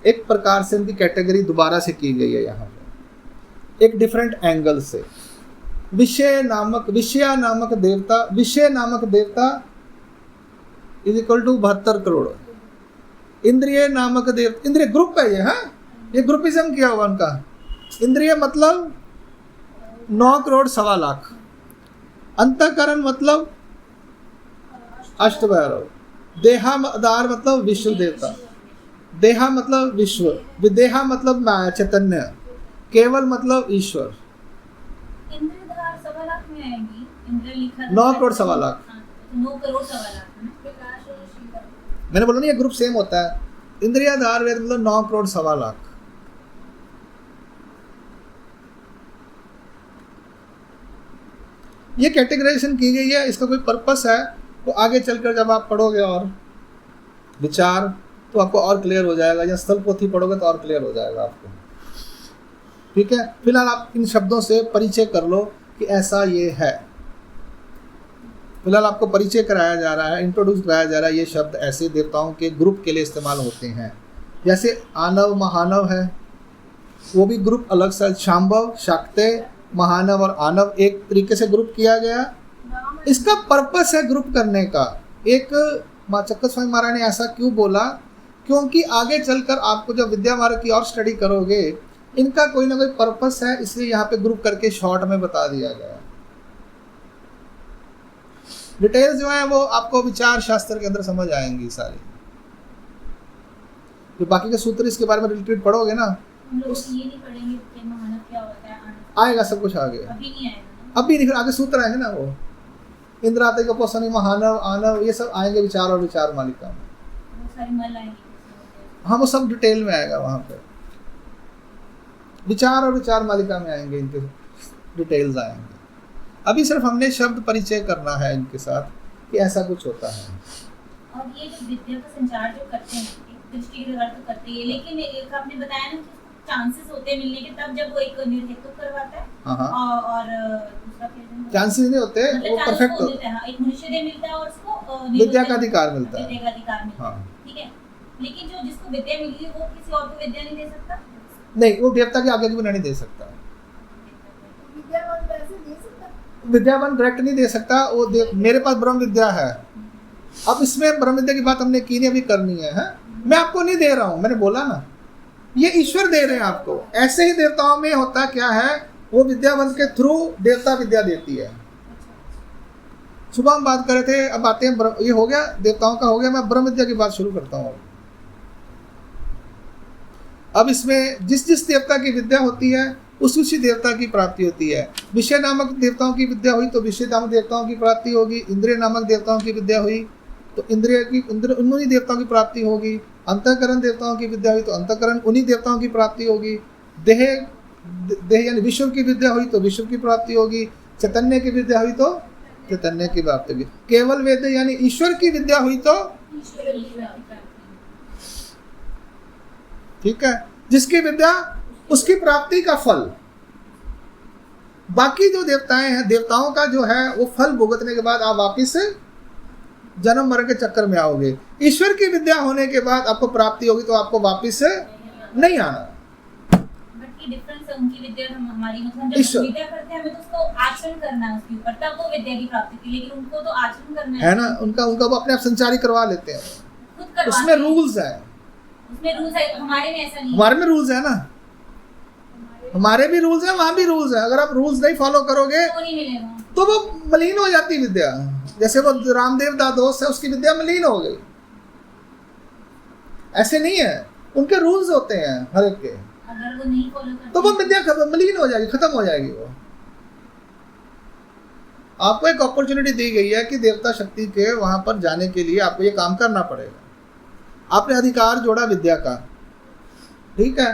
एक प्रकार से इनकी कैटेगरी दोबारा से की गई है यहाँ पे एक डिफरेंट एंगल से। विषया नामक देवता, विषय नामक देवता इज इक्वल टू 72 करोड़। इंद्रिय नामक देवता, इंद्रिय ग्रुप है ये, हाँ ये ग्रुपिज्म किया हुआ उनका। इंद्रिय मतलब 9 करोड़ 1.25 लाख। अंतःकरण मतलब अष्टभैरव। देहाधार मतलब विश्व देवता। देहा मतलब विश्व, विदेहा मतलब माया चैतन्य, केवल मतलब ईश्वर। 9 करोड़ 1.25 लाख। 9 करोड़ 1.25 लाख। मैंने बोला ना ये ग्रुप सेम होता है। इंद्रियाधार वेद मतलब 9 करोड़ 1.25 लाख। ये कैटेगराइजेशन की गई है, इसका कोई पर्पस है तो आगे चलकर जब आप पढ़ोगे और विचार तो आपको और क्लियर हो जाएगा, या स्थल पोथी पढ़ोगे तो और क्लियर हो जाएगा आपको। ठीक है, फिलहाल आप इन शब्दों से परिचय कर लो कि ऐसा ये है। फिलहाल आपको परिचय कराया जा रहा है, इंट्रोड्यूस कराया जा रहा है। ये शब्द ऐसे देवताओं के ग्रुप के लिए इस्तेमाल होते हैं, जैसे आनव महानव है, वो भी ग्रुप अलग से। शांभव, शाक्ते, महानव और आनव एक तरीके से ग्रुप किया गया। इसका पर्पस है ग्रुप करने का। एक मां चक्कर स्वामी महाराज ने ऐसा क्यों बोला क्योंकि आगे चलकर आपको जब विद्या मार्ग की और स्टडी करोगे, इनका कोई ना कोई पर्पस है, इसलिए यहाँ पे ग्रुप करके शॉर्ट में बता दिया गया। डिटेल्स जो है वो आपको विचार शास्त्र के अंदर समझ आएंगी सारी। जो बाकी के सूत्र इसके बारे में रिलेटेड पढ़ोगे ना, हम लोग ये नहीं पढ़ेंगे कि महानव क्या होता है, आएगा सब कुछ आगे। अभी नहीं आएगा ना। अभी नहीं, फिर आगे सूत्र आएंगे ना, वो इंद्राते को पोषणी महानव आनव ये सब आएंगे विचार और विचार मालिका में। वो सारी मल आएंगी। हाँ, वो सब डिटेल में आएगा वहाँ पे, विचार और विचार मालिका में आएंगे, इनके डिटेल्स आएंगे। अभी सिर्फ हमने शब्द परिचय करना है इनके साथ कि ऐसा कुछ होता है। और ये जो विद्या का संचार जो करते हैं, एक दृष्टि के अर्थ करते हैं, लेकिन एक आपने बताया ना कि चांसेस होते हैं मिलने के, तब जब वो एक निर्हेतुक करवाता है। हाँ, और दूसरा क्या चांसेस नहीं होते, वो परफेक्ट होते हैं। एक मनुष्य देह मिलता है और उसको विद्या का अधिकार मिलता है। विद्या का अधिकार मिलता है, हाँ, ठीक है। लेकिन जो जिसको विद्या मिली है वो किसी और को विद्या नहीं दे सकता। नहीं, वो देवता के आगे की बिना नहीं दे सकता। विद्यावान डायरेक्ट नहीं दे सकता। वो मेरे पास ब्रह्म विद्या है, अब इसमें ब्रह्म विद्या की बात हमने की नहीं, अभी करनी है, मैं आपको नहीं दे रहा हूँ, मैंने बोला ना, ये ईश्वर दे रहे हैं आपको। ऐसे ही देवताओं में होता क्या है, वो विद्यावंत के थ्रू देवता विद्या देती है। सुबह हम बात कर रहे थे, अब आते हैं, ये हो गया देवताओं का हो गया, मैं ब्रह्म विद्या की बात शुरू करता हूँ। अब इसमें जिस जिस देवता की विद्या होती है उसी देवता की प्राप्ति होती है। विषय नामक देवताओं की विद्या हुई तो विषय नामक देवताओं की प्राप्ति होगी। इंद्रिय नामक देवताओं की विद्या हुई तो इंद्रिय उन्हीं देवताओं की प्राप्ति होगी। अंतःकरण देवताओं की विद्या हुई तो अंतःकरण उन्हीं देवताओं की प्राप्ति होगी। देह यानी विश्व की विद्या हुई तो विश्व की प्राप्ति होगी। चैतन्य की विद्या हुई तो चैतन्य की प्राप्ति होगी। केवल वेद यानी ईश्वर की विद्या हुई तो, ठीक है, जिसकी विद्या उसकी प्राप्ति का फल। बाकी जो देवताएं हैं, देवताओं का जो है वो फल भुगतने के बाद आप वापिस जन्म मरण के चक्कर में आओगे। ईश्वर की विद्या होने के बाद आपको प्राप्ति होगी तो आपको वापिस नहीं आना। डिफरेंस है उनकी विद्या और हमारी, मतलब जब विद्या करते हैं हमें तो उसको आचरण करना है उसके ऊपर, तब वो विद्या की प्राप्ति थी। लेकिन उनको तो आचरण करना है ना, उनका वो अपने आप संचारी करवा लेते हैं, खुद करवाते हैं। उसमें रूल्स है, उसमें रूल्स है। हमारे में ऐसा नहीं, हमारे में रूल्स है ना, हमारे भी रूल्स है, वहाँ भी रूल्स है। अगर आप रूल्स नहीं फॉलो करोगे तो नहीं मिलेगा, तो वो मलिन हो जाती विद्या। जैसे वो रामदेव दादोस है, उसकी विद्या मलिन हो गई। ऐसे नहीं है, उनके रूल्स होते हैं हर एक के, अगर वो नहीं फॉलो करते तो वो विद्या मलिन हो जाएगी, खत्म हो जाएगी। वो आपको एक अपॉर्चुनिटी दी गई है कि देवता शक्ति के वहां पर जाने के लिए आपको ये काम करना पड़ेगा। आपने अधिकार जोड़ा विद्या का, ठीक है,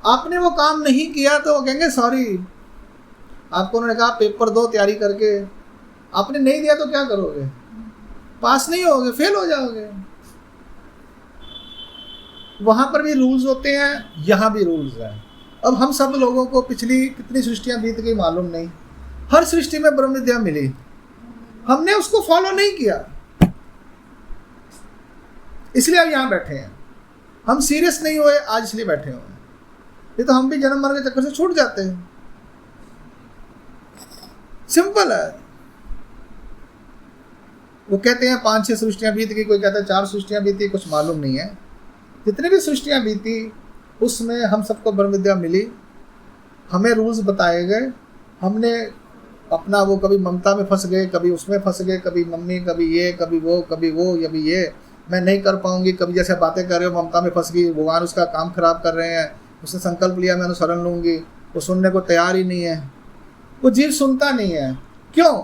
आपने वो काम नहीं किया तो वो कहेंगे सॉरी। आपको उन्होंने कहा पेपर दो तैयारी करके, आपने नहीं दिया तो क्या करोगे? पास नहीं होगे, फेल हो जाओगे। वहां पर भी रूल्स होते हैं, यहाँ भी रूल्स हैं। अब हम सब लोगों को पिछली कितनी सृष्टियां बीत गई मालूम नहीं, हर सृष्टि में ब्रह्म विद्या मिली, हमने उसको फॉलो नहीं किया, इसलिए अब यहाँ बैठे हैं। हम सीरियस नहीं हुए आज, इसलिए बैठे हुए हैं। ये तो हम भी जन्म मरण के चक्कर से छूट जाते हैं। सिंपल है। वो कहते हैं 5-6 सृष्टियां बीत गई, कोई कहता है 4 सृष्टियां बीती, कुछ मालूम नहीं है। जितनी भी सृष्टियां बीती उसमें हम सबको ब्रह्म विद्या मिली, हमें रूल्स बताए गए। हमने अपना वो कभी ममता में फंस गए, कभी उसमें फंस गए, कभी मम्मी, कभी ये, कभी वो, कभी ये मैं नहीं कर पाऊंगी। कभी जैसे बातें कर रहे हो ममता में फंस गई, भगवान उसका काम खराब कर रहे हैं, उसने संकल्प लिया मैं अनुसरण लूंगी, वो सुनने को तैयार ही नहीं है। वो जीव सुनता नहीं है। क्यों?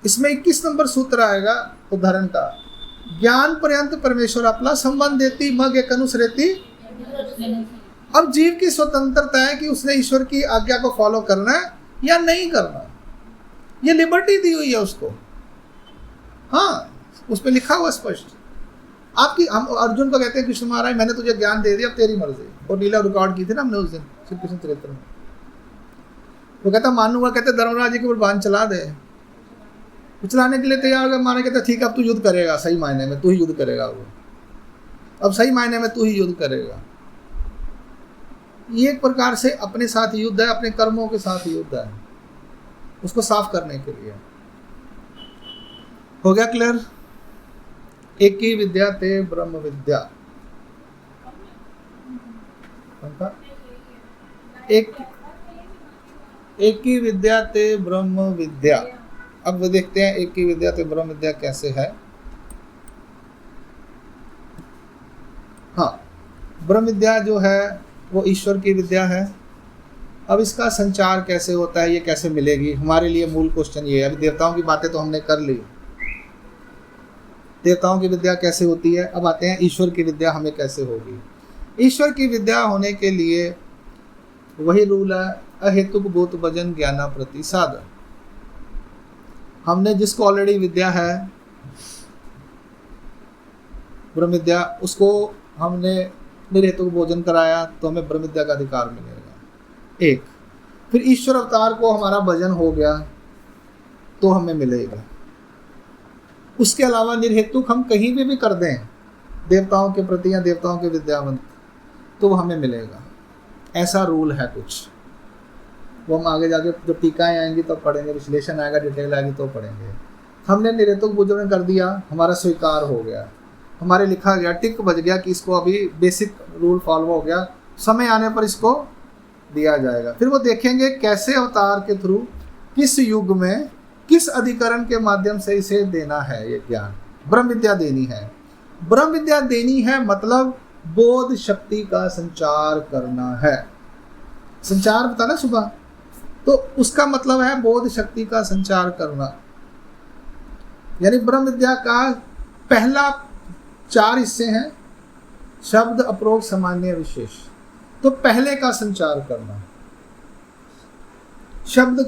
इसमें 21 नंबर सूत्र आएगा उदाहरण का, ज्ञान पर्यंत परमेश्वर अपना संबंध देती मग एक अनुसरेती। अब जीव की स्वतंत्रता है कि उसने ईश्वर की आज्ञा को फॉलो करना है या नहीं करना, ये लिबर्टी दी हुई है उसको। हाँ, उसमें लिखा हुआ स्पष्ट। आपकी हम अर्जुन को कहते हैं कृष्ण महाराज मैंने तुझे ज्ञान दे दिया, अब तेरी मर्जी। और लीला रिकॉर्ड की थी ना हमने उस दिन श्री कृष्ण चरित्र में। वो कहता मानूंगा, कहते धर्मराज जी के ऊपर बाण चला दे। चलाने के लिए तैयार होगा, माने कहते ठीक है अब तू युद्ध करेगा, सही मायने में तू ही युद्ध करेगा। वो अब सही मायने में तू ही युद्ध करेगा। ये एक प्रकार से अपने साथ युद्ध है, अपने कर्मों के साथ युद्ध है, उसको साफ करने के लिए। हो गया क्लियर? एक ही विद्या ते ब्रह्म विद्या। उनका एक एक ही विद्या ते ब्रह्म विद्या। अब वो देखते हैं एक ही विद्या ते ब्रह्म विद्या कैसे है। हाँ, ब्रह्म विद्या जो है वो ईश्वर की विद्या है। अब इसका संचार कैसे होता है, ये कैसे मिलेगी, हमारे लिए मूल क्वेश्चन ये है। अभी देवताओं की बातें तो हमने कर ली, देवताओं की विद्या कैसे होती है। अब आते हैं ईश्वर की विद्या हमें कैसे होगी। ईश्वर की विद्या होने के लिए वही रूल है, अहेतुक भूत भजन ज्ञाना प्रतिसाद। हमने जिसको ऑलरेडी विद्या है ब्रह्म विद्या, उसको हमने निर्हेतुक भोजन कराया तो हमें ब्रह्म विद्या का अधिकार मिलेगा। एक फिर ईश्वर अवतार को हमारा भजन हो गया तो हमें मिलेगा। उसके अलावा निर्हेतुक हम कहीं भी कर दें देवताओं के प्रति या देवताओं के विद्यावंत तो वो हमें मिलेगा। ऐसा रूल है कुछ, वो हम आगे जाके जब टीकाएँ आएंगी तो पढ़ेंगे, विश्लेषण आएगा, डिटेल आएगी तो पढ़ेंगे। हमने निर्हेतुक भोजन कर दिया, हमारा स्वीकार हो गया, हमारे लिखा गया, टिक बज गया कि इसको अभी बेसिक रूल फॉलो हो गया, समय आने पर इसको दिया जाएगा। फिर वो देखेंगे कैसे अवतार के थ्रू, किस युग में, किस अधिकरण के माध्यम से इसे देना है। ये ज्ञान ब्रह्म विद्या देनी है। ब्रह्म विद्या देनी है मतलब बोध शक्ति का संचार करना है। संचार बता ना सुबह, तो उसका मतलब है बोध शक्ति का संचार करना। यानी ब्रह्म विद्या का पहला 4 हिस्से हैं, शब्द अप्रोक्ष सामान्य विशेष। तो पहले का संचार करना, शब्द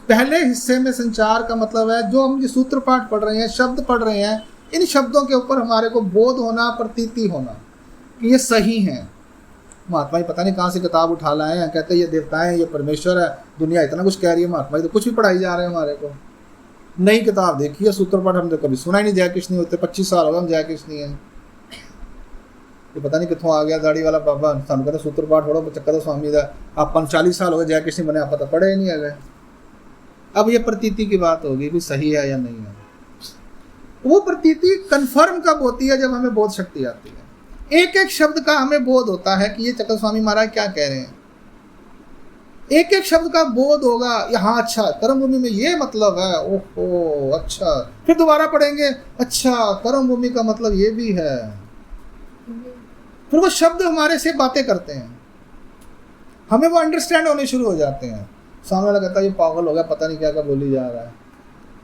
पहले हिस्से में संचार का मतलब है जो हम ये सूत्र पाठ पढ़ रहे हैं, शब्द पढ़ रहे हैं, इन शब्दों के ऊपर हमारे को बोध होना, प्रतीति होना कि ये सही हैं। महात्मा जी पता नहीं कहाँ से किताब उठा लाए हैं, कहते हैं ये देवताएं, ये परमेश्वर है, दुनिया इतना कुछ कह रही है, महात्मा जी तो कुछ भी पढ़ाई जा रहे हैं हमारे को। नई किताब देखी है, सूत्र पाठ हमने कभी सुना ही नहीं, जय कृष्ण होते 25 साल हो गए हम जय कृष्ण हैं। ये पता नहीं कितों आ गया दाढ़ी वाला बाबा, सानू कहते सूत्र पाठ पढ़ो, चक्कर तो स्वामी का आप 40 साल हो गए जय कृष्ण बने, आप पता पढ़े ही नहीं है गए। अब ये प्रतीति की बात होगी भी सही है या नहीं है। वो प्रतीति कन्फर्म कब होती है, जब हमें बोध शक्ति आती है। एक एक शब्द का हमें बोध होता है कि ये चक्कर स्वामी महाराज क्या कह रहे हैं। एक एक शब्द का बोध होगा, यहाँ अच्छा कर्म भूमि में ये मतलब है, ओहो अच्छा, फिर दोबारा पढ़ेंगे, अच्छा कर्म भूमि का मतलब ये भी है। फिर वो शब्द हमारे से बातें करते हैं, हमें वो अंडरस्टैंड होने शुरू हो जाते हैं। सामने वाला कहता है ये पागल हो गया, पता नहीं क्या क्या बोली जा रहा है।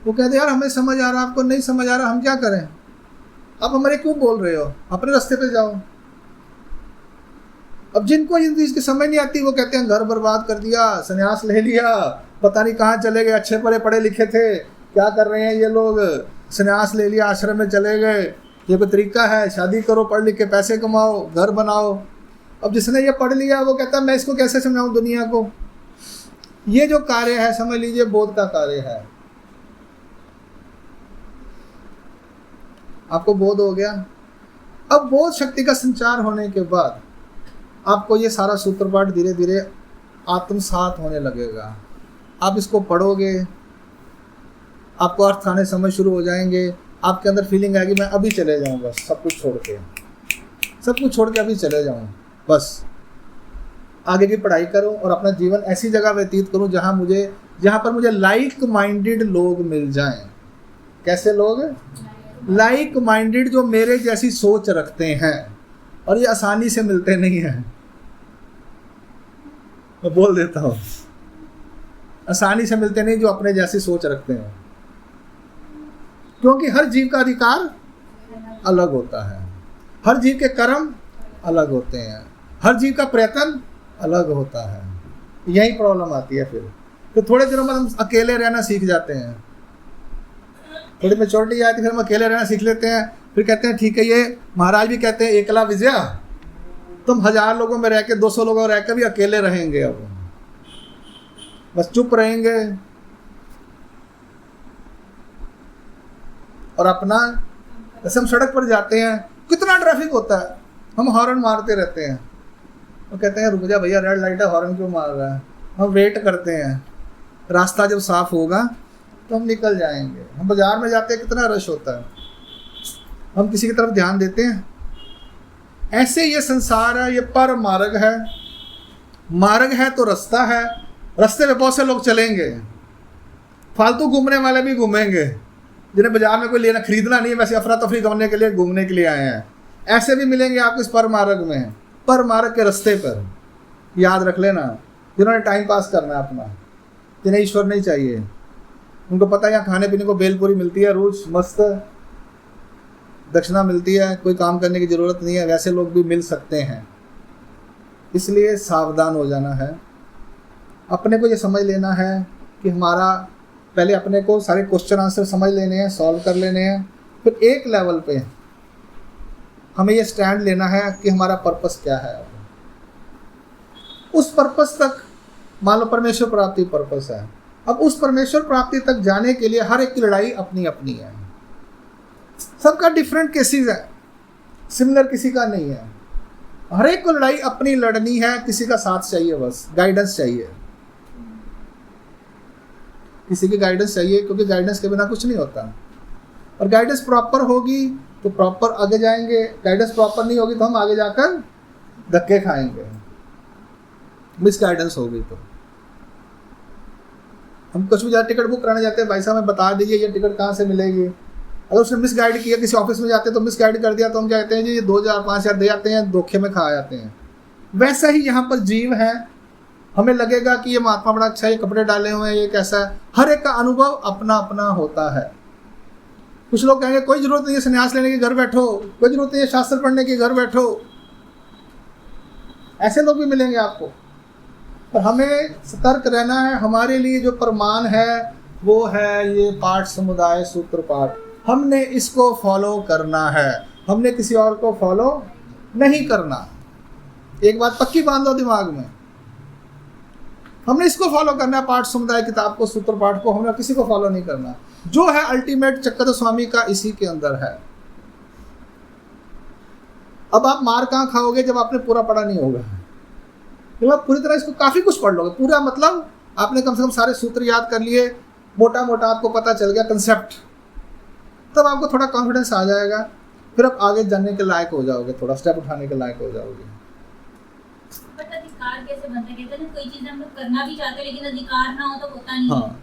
वो कहते यार हमें समझ आ रहा, आपको नहीं समझ आ रहा, हम क्या करें, आप हमारे क्यों बोल रहे हो, अपने रास्ते पे जाओ। अब जिनको इस चीज की समझ नहीं आती वो कहते हैं घर बर्बाद कर दिया, संन्यास ले लिया, पता नहीं कहाँ चले गए, अच्छे पढ़े लिखे थे, क्या कर रहे हैं ये लोग, संन्यास ले लिया, आश्रम में चले गए, ये कोई तरीका है, शादी करो, पढ़ लिख के पैसे कमाओ, घर बनाओ। अब जिसने ये पढ़ लिया वो कहता है मैं इसको कैसे समझाऊं दुनिया को। ये जो कार्य है समझ लीजिए बोध का कार्य है। आपको बोध हो गया। अब बोध शक्ति का संचार होने के बाद आपको ये सारा सूत्र पाठ धीरे धीरे आत्मसात होने लगेगा। आप इसको पढ़ोगे, आपको अर्थ आने समझ शुरू हो जाएंगे, आपके अंदर फीलिंग आएगी मैं अभी चले जाऊं, बस सब कुछ छोड़ के अभी चले जाऊं, बस आगे की पढ़ाई करूं और अपना जीवन ऐसी जगह व्यतीत करूं जहां पर मुझे लाइक माइंडेड लोग मिल जाएं। कैसे लोग? लाइक माइंडेड, जो मेरे जैसी सोच रखते हैं, और ये आसानी से मिलते नहीं हैं। मैं बोल देता हूं, आसानी से मिलते नहीं जो अपने जैसी सोच रखते हैं, क्योंकि हर जीव का अधिकार अलग होता है, हर जीव के कर्म अलग होते हैं, हर जीव का प्रयत्न अलग होता है। यही प्रॉब्लम आती है। फिर थोड़े दिनों में हम अकेले रहना सीख जाते हैं, थोड़ी मैच्योरिटी आती है, फिर हम अकेले रहना सीख लेते हैं। फिर कहते हैं ठीक है, ये महाराज भी कहते हैं एकला विजया, तुम 1000 लोगों में रह के 200 लोगों में रह के भी अकेले रहेंगे, अब बस चुप रहेंगे और अपना, जैसे हम सड़क पर जाते हैं कितना ट्रैफिक होता है, हम हॉर्न मारते रहते हैं, वो कहते हैं रुक जा भैया रेड लाइट है, हॉर्न क्यों मार रहा है। हम वेट करते हैं, रास्ता जब साफ होगा तो हम निकल जाएंगे। हम बाजार में जाते हैं कितना रश होता है, हम किसी की तरफ ध्यान देते हैं। ऐसे ये संसार है, ये पर मार्ग है, मार्ग है तो रास्ता है, रास्ते में बहुत से लोग चलेंगे, फालतू घूमने वाले भी घूमेंगे, जिन्हें बाजार में कोई लेना खरीदना नहीं है, वैसे अफरा तफरी करने के लिए घूमने के लिए आए हैं, ऐसे भी मिलेंगे आपको इस पर मार्ग में, पर मार्ग के रास्ते पर। याद रख लेना, जिन्होंने टाइम पास करना है अपना, जिन्हें ईश्वर नहीं चाहिए, उनको पता है यहाँ खाने पीने को बेलपूरी मिलती है रोज, मस्त दक्षिणा मिलती है, कोई काम करने की ज़रूरत नहीं है, वैसे लोग भी मिल सकते हैं। इसलिए सावधान हो जाना है। अपने को ये समझ लेना है कि हमारा, पहले अपने को सारे क्वेश्चन आंसर समझ लेने हैं, सॉल्व कर लेने हैं, फिर एक लेवल पे हमें ये स्टैंड लेना है कि हमारा पर्पस क्या है। उस पर्पस तक, मान लो परमेश्वर प्राप्ति पर्पस है, अब उस परमेश्वर प्राप्ति तक जाने के लिए हर एक की लड़ाई अपनी अपनी है, सबका डिफरेंट केसेस है, सिमिलर किसी का नहीं है, हर एक को लड़ाई अपनी लड़नी है। किसी का साथ चाहिए, बस गाइडेंस चाहिए, किसी की गाइडेंस चाहिए, क्योंकि गाइडेंस के बिना कुछ नहीं होता। और गाइडेंस प्रॉपर होगी तो प्रॉपर आगे जाएंगे, गाइडेंस प्रॉपर नहीं होगी तो हम आगे जाकर धक्के खाएंगे। मिस गाइडेंस होगी तो हम कुछ भी टिकट बुक कराने जाते हैं, भाई साहब हमें बता दीजिए ये टिकट कहाँ से मिलेगी, अगर उसने मिस गाइड किया, किसी ऑफिस में जाते हैं तो मिस गाइड कर दिया, तो हम क्या कहते हैं जी ये 2000 5000 दे जाते हैं, धोखे में खा जाते हैं। वैसा ही यहाँ पर जीव है, हमें लगेगा कि ये महात्मा बड़ा अच्छा है, ये कपड़े डाले हुए हैं, ये कैसा है, हर एक का अनुभव अपना अपना होता है। कुछ लोग कहेंगे कोई जरूरत नहीं है संन्यास लेने की, घर बैठो, कोई जरूरत नहीं है शास्त्र पढ़ने की, घर बैठो, ऐसे लोग भी मिलेंगे आपको। पर हमें सतर्क रहना है। हमारे लिए जो प्रमाण है वो है ये पाठ समुदाय सूत्र पाठ, हमने इसको फॉलो करना है, हमने किसी और को फॉलो नहीं करना। एक बात पक्की बांध लो दिमाग में, हमने इसको फॉलो करना है, पाठ समुदाय किताब को, सूत्र पाठ को, हमने किसी को फॉलो नहीं करना। जो है अल्टीमेट चक्कर स्वामी का इसी के अंदर है। अब आप मार कहाँ खाओगे, जब आपने पूरा पढ़ा नहीं होगा। जब आप पूरी तरह इसको काफ़ी कुछ पढ़ लोगे, पूरा मतलब आपने कम से कम सारे सूत्र याद कर लिए, मोटा मोटा आपको पता चल गया कंसेप्ट, तब आपको थोड़ा कॉन्फिडेंस आ जाएगा, फिर आप आगे जानने के लायक हो जाओगे, थोड़ा स्टेप उठाने के लायक हो जाओगे। अधिकार कैसे बनता है? कहते हैं कोई चीज़ हम लोग करना भी चाहते हैं लेकिन अधिकार ना हो तो होता नहीं। हाँ,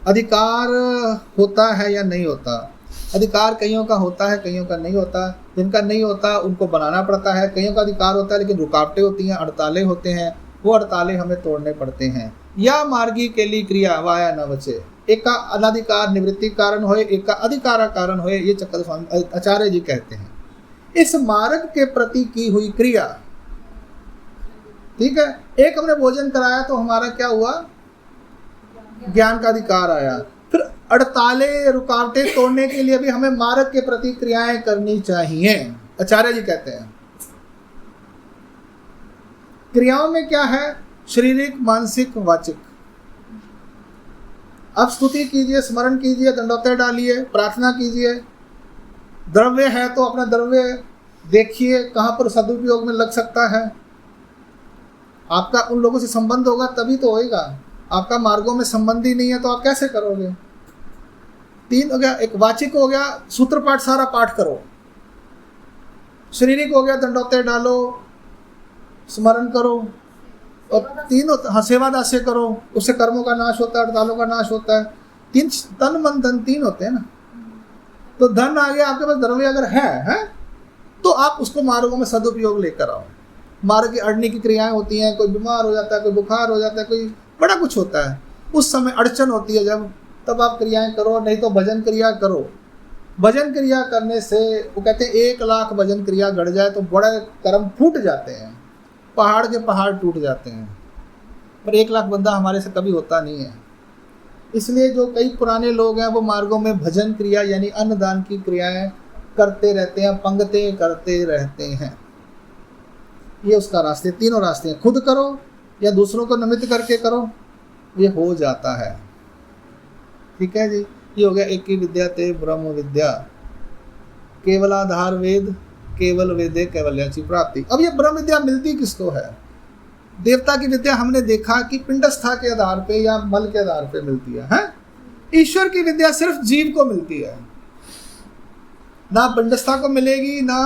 अधिकार होता है या नहीं होता? अधिकार कईयों का होता है, कईयों का नहीं होता। जिनका नहीं होता उनको बनाना पड़ता है। कईयों का अधिकार होता है लेकिन रुकावटें होती हैं, अड़ताले होते हैं, वो अड़ताले हमें तोड़ने पड़ते हैं। या मार्गी के लिए क्रिया वाया न बचे, एक का अनाधिकार निवृत्ति कारण होए, एक का अधिकार कारण होए, ये चक्कर स्वामी आचार्य जी कहते हैं। इस मार्ग के प्रति की हुई क्रिया, ठीक है, एक हमने भोजन कराया तो हमारा क्या हुआ, ज्ञान का अधिकार आया। फिर अड़ताले रुकावटें तोड़ने के लिए भी हमें मार्ग के प्रति क्रियाएं करनी चाहिए, आचार्य जी कहते हैं। क्रियाओं में क्या है, शारीरिक, मानसिक, वाचिक। अब स्तुति कीजिए, स्मरण कीजिए, दंडोत्तर डालिए, प्रार्थना कीजिए। द्रव्य है तो अपना द्रव्य देखिए कहाँ पर सदुपयोग में लग सकता है। आपका उन लोगों से संबंध होगा तभी तो होएगा। आपका मार्गों में संबंध ही नहीं है तो आप कैसे करोगे। 3 हो गया, एक वाचिक हो गया, सूत्र पाठ सारा पाठ करो। शारीरिक हो गया, दंडोत्तर डालो, स्मरण करो। और 3 होता, हाँ, सेवा दास्य करो, उससे कर्मों का नाश होता है, अड़तालों का नाश होता है। 3 तन मन धन 3 होते हैं ना। तो धन आ गया आपके पास, द्रव्य अगर है तो आप उसको मार्गों में सदुपयोग लेकर आओ। मार्ग की अड़ने की क्रियाएं होती हैं, कोई बीमार हो जाता है, कोई बुखार हो जाता है, कोई बड़ा कुछ होता है, उस समय अड़चन होती है जब, तब आप क्रियाएं करो। नहीं तो भजन क्रिया करो। भजन क्रिया करने से वो कहते हैं 1 लाख भजन क्रिया गढ़ जाए तो बड़े कर्म फूट जाते हैं, पहाड़ के पहाड़ टूट जाते हैं। पर 1 लाख बंदा हमारे से कभी होता नहीं है। इसलिए जो कई पुराने लोग हैं वो मार्गों में भजन क्रिया यानी अन्नदान की क्रियाएं करते रहते हैं, पंगतें करते रहते हैं। ये उसका रास्ते, 3 रास्ते हैं, खुद करो या दूसरों को निमित्त करके करो, ये हो जाता है। ठीक है जी, ये हो गया एक ही विद्या ते ब्रह्म विद्या, केवलाधार वेद, केवल वेदे कैवल्याची प्राप्ति। अब ये ब्रह्म विद्या मिलती किसको है? देवता की विद्या हमने देखा कि पिंडस्था के आधार पे या मल के आधार पे मिलती है? ईश्वर की विद्या सिर्फ जीव को मिलती है, ना पिंडस्था को मिलेगी, ना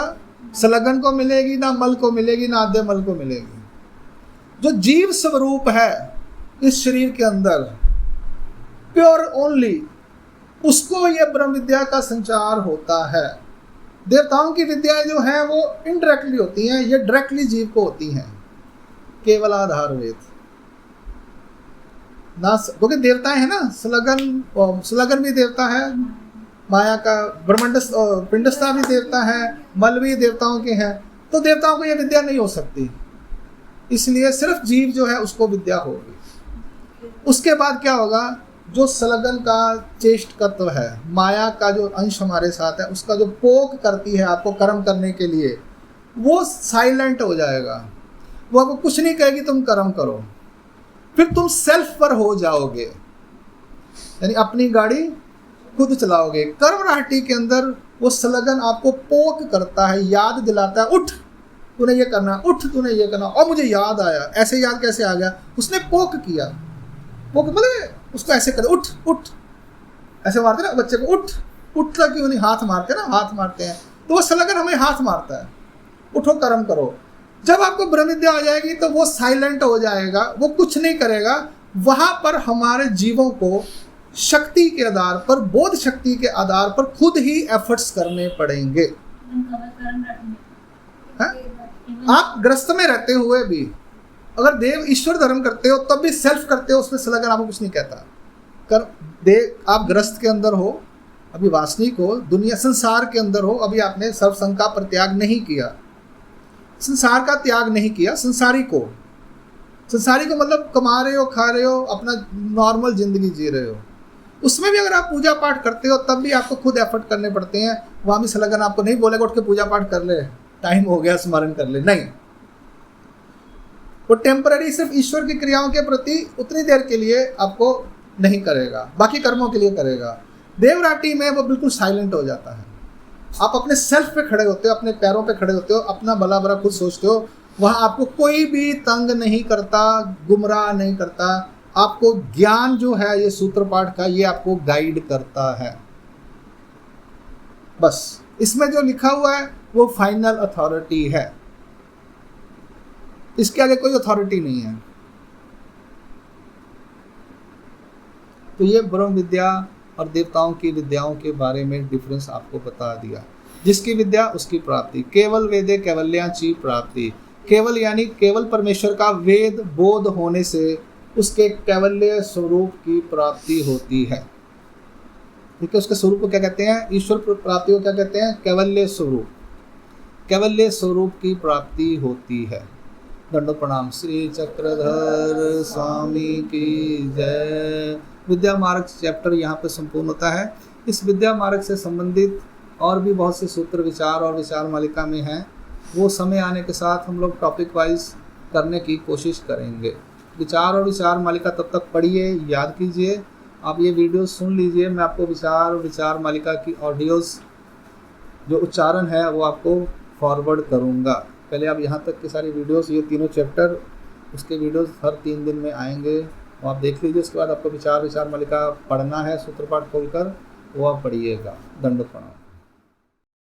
संलग्न को मिलेगी, ना मल को मिलेगी, ना आद्य मल को मिलेगी। जो जीव स्वरूप है इस शरीर के अंदर, प्योर ओनली, उसको ये ब्रह्म विद्या का संचार होता है। देवताओं की विद्याएं जो हैं वो इनडायरेक्टली होती हैं, ये डायरेक्टली जीव को होती हैं, केवल आधार वेद ना, क्योंकि देवताएं है ना, सुलगन भी देवता है, माया का ब्रह्मांड पिंडस्था भी देवता है, मल भी देवताओं के हैं, तो देवताओं को यह विद्या नहीं हो सकती, इसलिए सिर्फ जीव जो है उसको विद्या होगी। उसके बाद क्या होगा, जो सलगन का चेष्ट तत्व है, माया का जो अंश हमारे साथ है, उसका जो पोक करती है आपको कर्म करने के लिए, वो साइलेंट हो जाएगा, वो आपको कुछ नहीं कहेगी, तुम कर्म करो, फिर तुम सेल्फ पर हो जाओगे, यानी अपनी गाड़ी खुद चलाओगे। कर्म राहटी के अंदर वो सलगन आपको पोक करता है, याद दिलाता है, उठ तूने ये करना, उठ तूने ये करना, और मुझे याद आया, ऐसे याद कैसे आ गया, उसने पोक किया, पोक बोले उसको ऐसे कर, उठ उठ, ऐसे मारते ना बच्चे को, उठ उठता क्यों नहीं, हाथ मारते ना, हाथ मारते हैं, तो वो सलगन हमें हाथ मारता है, उठो कर्म करो। जब आपको ब्रह्म विद्या आ जाएगी तो वो साइलेंट हो जाएगा, वो कुछ नहीं करेगा, वहां पर हमारे जीवों को शक्ति के आधार पर, बोध शक्ति के आधार पर खुद ही एफर्ट्स करने पड़ेंगे। आप ग्रस्त में रहते हुए भी अगर देव ईश्वर धर्म करते हो तब भी सेल्फ करते हो, उसमें सलगन आपको कुछ नहीं कहता। आप ग्रस्त के अंदर हो, अभी वासनिक हो, दुनिया संसार के अंदर हो, अभी आपने सर्वसंग का परित्याग नहीं किया, संसार का त्याग नहीं किया, संसारी को मतलब कमा रहे हो, खा रहे हो, अपना नॉर्मल जिंदगी जी रहे हो, उसमें भी अगर आप पूजा पाठ करते हो तब भी आपको खुद एफर्ट करने पड़ते हैं। वहाँ भी सलगन आपको नहीं बोलेगा उठ के पूजा पाठ कर ले, टाइम हो गया स्मरण कर ले, नहीं, वो टेम्पररी सिर्फ ईश्वर की क्रियाओं के प्रति उतनी देर के लिए आपको नहीं करेगा, बाकी कर्मों के लिए करेगा। देवराटी में वो बिल्कुल साइलेंट हो जाता है, आप अपने सेल्फ पे खड़े होते हो, अपने पैरों पे खड़े होते हो, अपना भला बुरा खुद सोचते हो, वहाँ आपको कोई भी तंग नहीं करता, गुमराह नहीं करता, आपको ज्ञान जो है ये सूत्र पाठ का ये आपको गाइड करता है। बस इसमें जो लिखा हुआ है वो फाइनल अथॉरिटी है, इसके आगे कोई अथॉरिटी नहीं है। तो ये ब्रह्म विद्या और देवताओं की विद्याओं के बारे में डिफरेंस आपको बता दिया। जिसकी विद्या उसकी प्राप्ति, केवल वेदे कैवल्याची प्राप्ति, केवल यानी केवल परमेश्वर का वेद बोध होने से उसके कैवल्य स्वरूप की प्राप्ति होती है। ठीक है, उसके स्वरूप को क्या कहते हैं, ईश्वर प्राप्ति को क्या कहते हैं, कैवल्य स्वरूप, कैवल्य स्वरूप की प्राप्ति होती है। दंडो प्रणाम। श्री चक्रधर स्वामी की जय। विद्या मार्ग चैप्टर यहाँ पे संपूर्ण होता है। इस विद्या मार्ग से संबंधित और भी बहुत से सूत्र विचार और विचार मालिका में हैं, वो समय आने के साथ हम लोग टॉपिक वाइज करने की कोशिश करेंगे। विचार और विचार मालिका तब तक पढ़िए, याद कीजिए, आप ये वीडियो सुन लीजिए, मैं आपको विचार और विचार मालिका की ऑडियोज़ जो उच्चारण है वो आपको फॉरवर्ड करूँगा। पहले आप यहाँ तक की सारी वीडियोस, ये तीनों चैप्टर, उसके वीडियोस हर 3 दिन में आएंगे, वो आप देख लीजिए। उसके बाद आपको विचार मालिका पढ़ना है सूत्रपाठ खोलकर, वो आप पढ़िएगा। दंड प्रणाम।